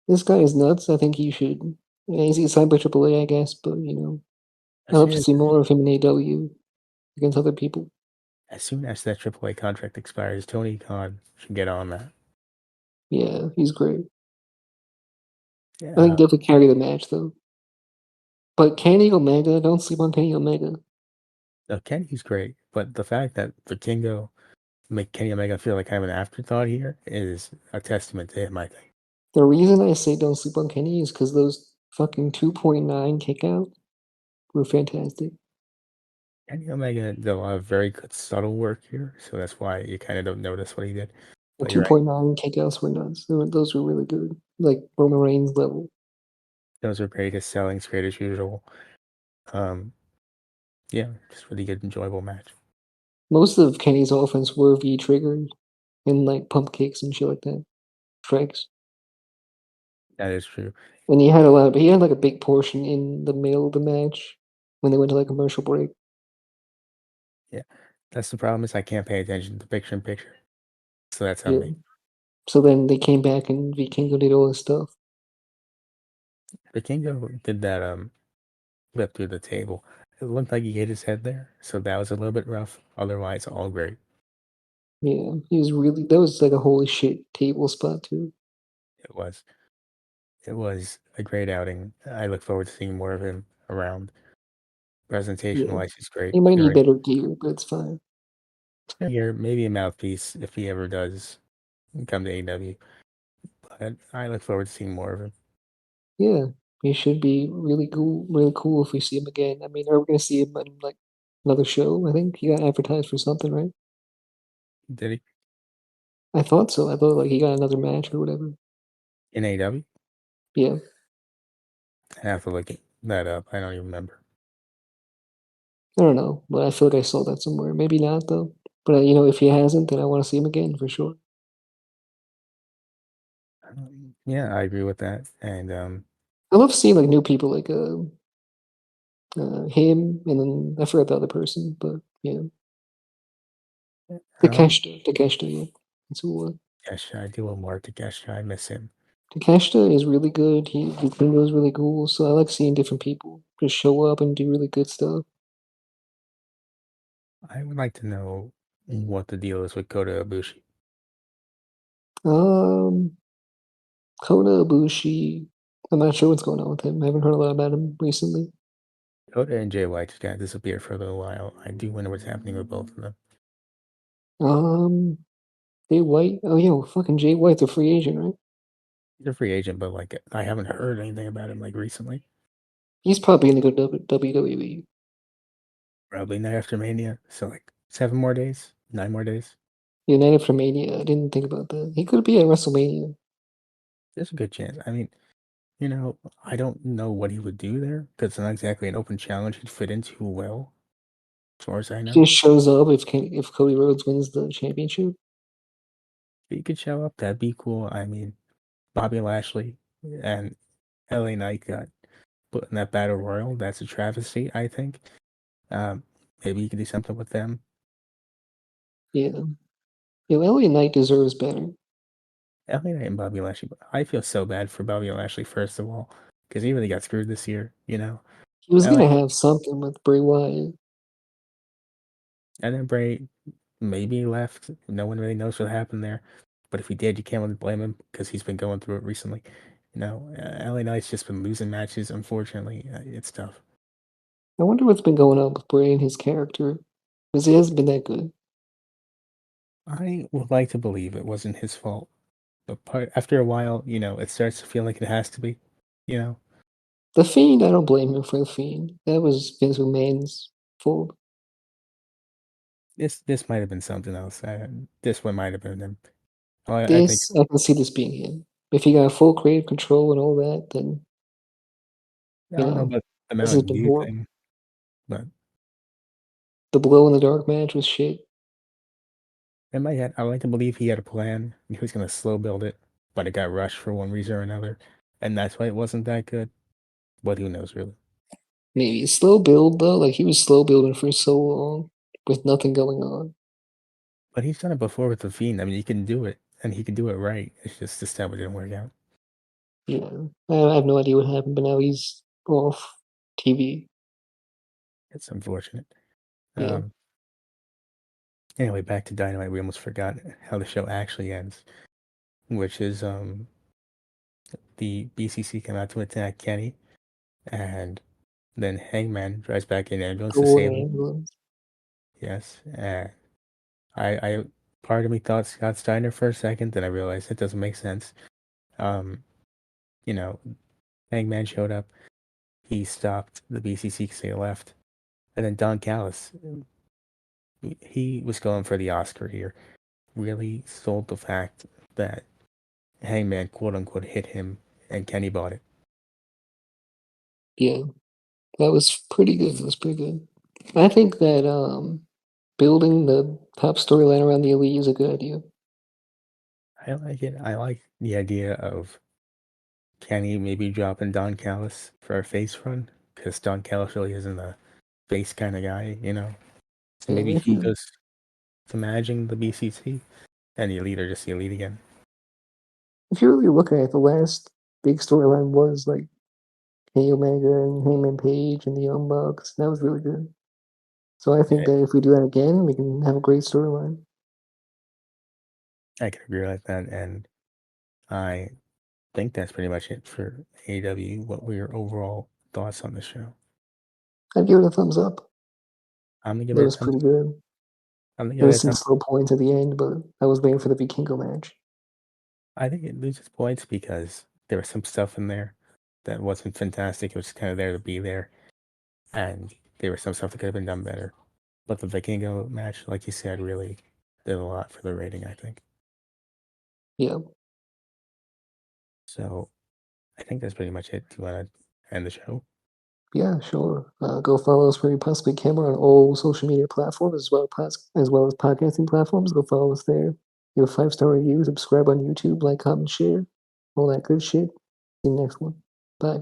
Speaker 2: This guy is nuts. I think he should. Yeah, he's signed by AAA, I guess, but I hope to see more of him in AEW against other people.
Speaker 1: As soon as that AAA contract expires, Tony Khan should get on that.
Speaker 2: Yeah, he's great. I
Speaker 1: Yeah,
Speaker 2: think definitely carry the match though. But Kenny Omega, don't sleep on Kenny Omega.
Speaker 1: no, Kenny's great, but the fact that Vikingo make Kenny Omega feel like kind of an afterthought here is a testament to him, I think.
Speaker 2: The reason I say don't sleep on Kenny is because those fucking 2.9 kickouts were fantastic.
Speaker 1: Kenny Omega did a lot of very good subtle work here, so that's why you kind of don't notice what he did.
Speaker 2: The
Speaker 1: But you're right;
Speaker 2: 2.9 kickouts were nuts. Those were really good. Like Roman Reigns level.
Speaker 1: those are great as sellings, great as usual. Um, yeah, just really good, enjoyable match.
Speaker 2: Most of Kenny's offense were V triggered and like pump kicks and shit like that. Strikes.
Speaker 1: That is true.
Speaker 2: And he had a lot, but he had like a big portion in the middle of the match when they went to like commercial break.
Speaker 1: Yeah, that's the problem is I can't pay attention to picture in picture, so that's on
Speaker 2: Yeah.
Speaker 1: me.
Speaker 2: So then they came back and Vikingo did all this stuff.
Speaker 1: Vikingo did that whip through the table. It looked like he hit his head there, so that was a little bit rough. Otherwise, all great.
Speaker 2: Yeah, he was really that was like a holy shit table spot too.
Speaker 1: It was. It was a great outing. I look forward to seeing more of him around. Presentation
Speaker 2: Yeah.
Speaker 1: wise, he's great.
Speaker 2: He might need
Speaker 1: Very
Speaker 2: better gear, but it's fine.
Speaker 1: here, maybe a mouthpiece if he ever does come to AEW. But I look forward to seeing more of him.
Speaker 2: Yeah. He should be really cool if we see him again. I mean, are we gonna see him in like another show? I think he got advertised for something, right?
Speaker 1: Did he
Speaker 2: I thought so. I thought like he got another match or whatever.
Speaker 1: in AEW?
Speaker 2: Yeah.
Speaker 1: I have to look that up. I don't even remember.
Speaker 2: I don't know, but I feel like I saw that somewhere. Maybe not though. But if he hasn't, then I want to see him again for sure.
Speaker 1: Yeah, I agree with that. And
Speaker 2: I love seeing like new people like him and then I forgot the other person, but yeah,
Speaker 1: um,
Speaker 2: Takeshita, yeah, that's who it was.
Speaker 1: Kesha, I do want more to Kesha. I miss him.
Speaker 2: Takeshita is really good. Vikingo is really cool. So I like seeing different people just show up and do really good stuff.
Speaker 1: I would like to know what the deal is with Kota Ibushi.
Speaker 2: Um, Kota Ibushi, I'm not sure what's going on with him. I haven't heard a lot about him recently.
Speaker 1: Kota and Jay White just kind of disappeared for a little while. I do wonder what's happening with both of them.
Speaker 2: Um, Jay White. Oh yeah, well, fucking Jay White's a free agent, right?
Speaker 1: He's a free agent, but like I haven't heard anything about him like recently.
Speaker 2: He's probably gonna go to WWE.
Speaker 1: Probably night after Mania. So like 7 more days, 9 more days.
Speaker 2: United for Mania. I didn't think about that. He could be at WrestleMania.
Speaker 1: There's a good chance. I mean, I don't know what he would do there because it's not exactly an open challenge he'd fit into well, as far as I
Speaker 2: He
Speaker 1: know.
Speaker 2: just shows up if Cody Rhodes wins the championship.
Speaker 1: If he could show up, that'd be cool. I mean, Bobby Lashley and LA Knight got put in that battle royal. That's a travesty, I think. Um, maybe you could do something with them.
Speaker 2: Yeah. Yeah, LA Knight deserves better.
Speaker 1: LA Knight and Bobby Lashley. I feel so bad for Bobby Lashley, first of all, because he really got screwed this year.
Speaker 2: He was
Speaker 1: LA
Speaker 2: gonna have something with Bray Wyatt.
Speaker 1: and then Bray maybe left. No one really knows what happened there. But if he did, you can't really blame him because he's been going through it recently. LA Knight's just been losing matches. Unfortunately, it's tough.
Speaker 2: I wonder what's been going on with Bray and his character. Because he hasn't been that good.
Speaker 1: I would like to believe it wasn't his fault, but after a while, it starts to feel like it has to be. You know,
Speaker 2: The Fiend, I don't blame him for the Fiend. That was Vince McMahon's fault.
Speaker 1: this might have been something else. This one might have been him. I think
Speaker 2: This, I can see this being him. If he got full creative control and all that, then,
Speaker 1: I don't know about the
Speaker 2: this has
Speaker 1: Mountain
Speaker 2: been
Speaker 1: Dew
Speaker 2: horrible.
Speaker 1: thing, but
Speaker 2: The Blow in the Dark match was shit.
Speaker 1: in my head, I like to believe he had a plan and he was going to slow build it, but it got rushed for one reason or another, and that's why it wasn't that good. But who knows, really?
Speaker 2: Maybe slow build though, like he was slow building for so long with nothing going on.
Speaker 1: But he's done it before with the Fiend. I mean, he can do it, and he can do it right. It's just this time it didn't work out.
Speaker 2: Yeah, I have no idea what happened, but now he's off TV.
Speaker 1: It's unfortunate.
Speaker 2: Yeah,
Speaker 1: Um, Anyway, back to Dynamite. We almost forgot how the show actually ends, which is the BCC come out to attack Kenny, and then Hangman drives back in ambulance to
Speaker 2: Or
Speaker 1: save him.
Speaker 2: ambulance.
Speaker 1: Yes, and I part of me thought Scott Steiner for a second, then I realized it doesn't make sense. Um, you know, Hangman showed up, he stopped the BCC because they left, and then Don Callis, he was going for the Oscar here. Really sold the fact that Hangman quote unquote hit him, and Kenny bought it.
Speaker 2: Yeah, that was pretty good. That was pretty good. I think that building the top storyline around the Elite is a good idea.
Speaker 1: I like it. I like the idea of Kenny maybe dropping Don Callis for a face run because Don Callis really isn't a face kind of guy, you know. So
Speaker 2: Yeah,
Speaker 1: maybe he goes to managing the BCC, and the Elite are just the Elite again.
Speaker 2: if you're really looking at it, the last big storyline was like Kenny Omega and Heyman Page and the Young Bucks. That was really good. So I think
Speaker 1: Yeah,
Speaker 2: that if we do that again, we can have a great storyline.
Speaker 1: I can agree with that, and I think that's pretty much it for AEW. What were your overall thoughts on the show?
Speaker 2: I'd give it a thumbs up.
Speaker 1: I'm gonna give
Speaker 2: It
Speaker 1: it a
Speaker 2: was
Speaker 1: thumbs.
Speaker 2: pretty good.
Speaker 1: I'm gonna give
Speaker 2: There
Speaker 1: it a
Speaker 2: was some
Speaker 1: thumbs.
Speaker 2: slow points at the end, but I was waiting for the Vikingo match.
Speaker 1: I think it loses points because there was some stuff in there that wasn't fantastic. It was kind of there to be there, and there was some stuff that could have been done better. But the Vikingo match, like you said, really did a lot for the rating, I think.
Speaker 2: Yeah.
Speaker 1: So I think that's pretty much it. Do you want to end the show?
Speaker 2: Yeah, sure. Go follow us where you possibly can. We're on all social media platforms as well as podcasting platforms. Go follow us there. Give a 5-star review, subscribe on YouTube, like, comment, share, all that good shit. See you next one. Bye.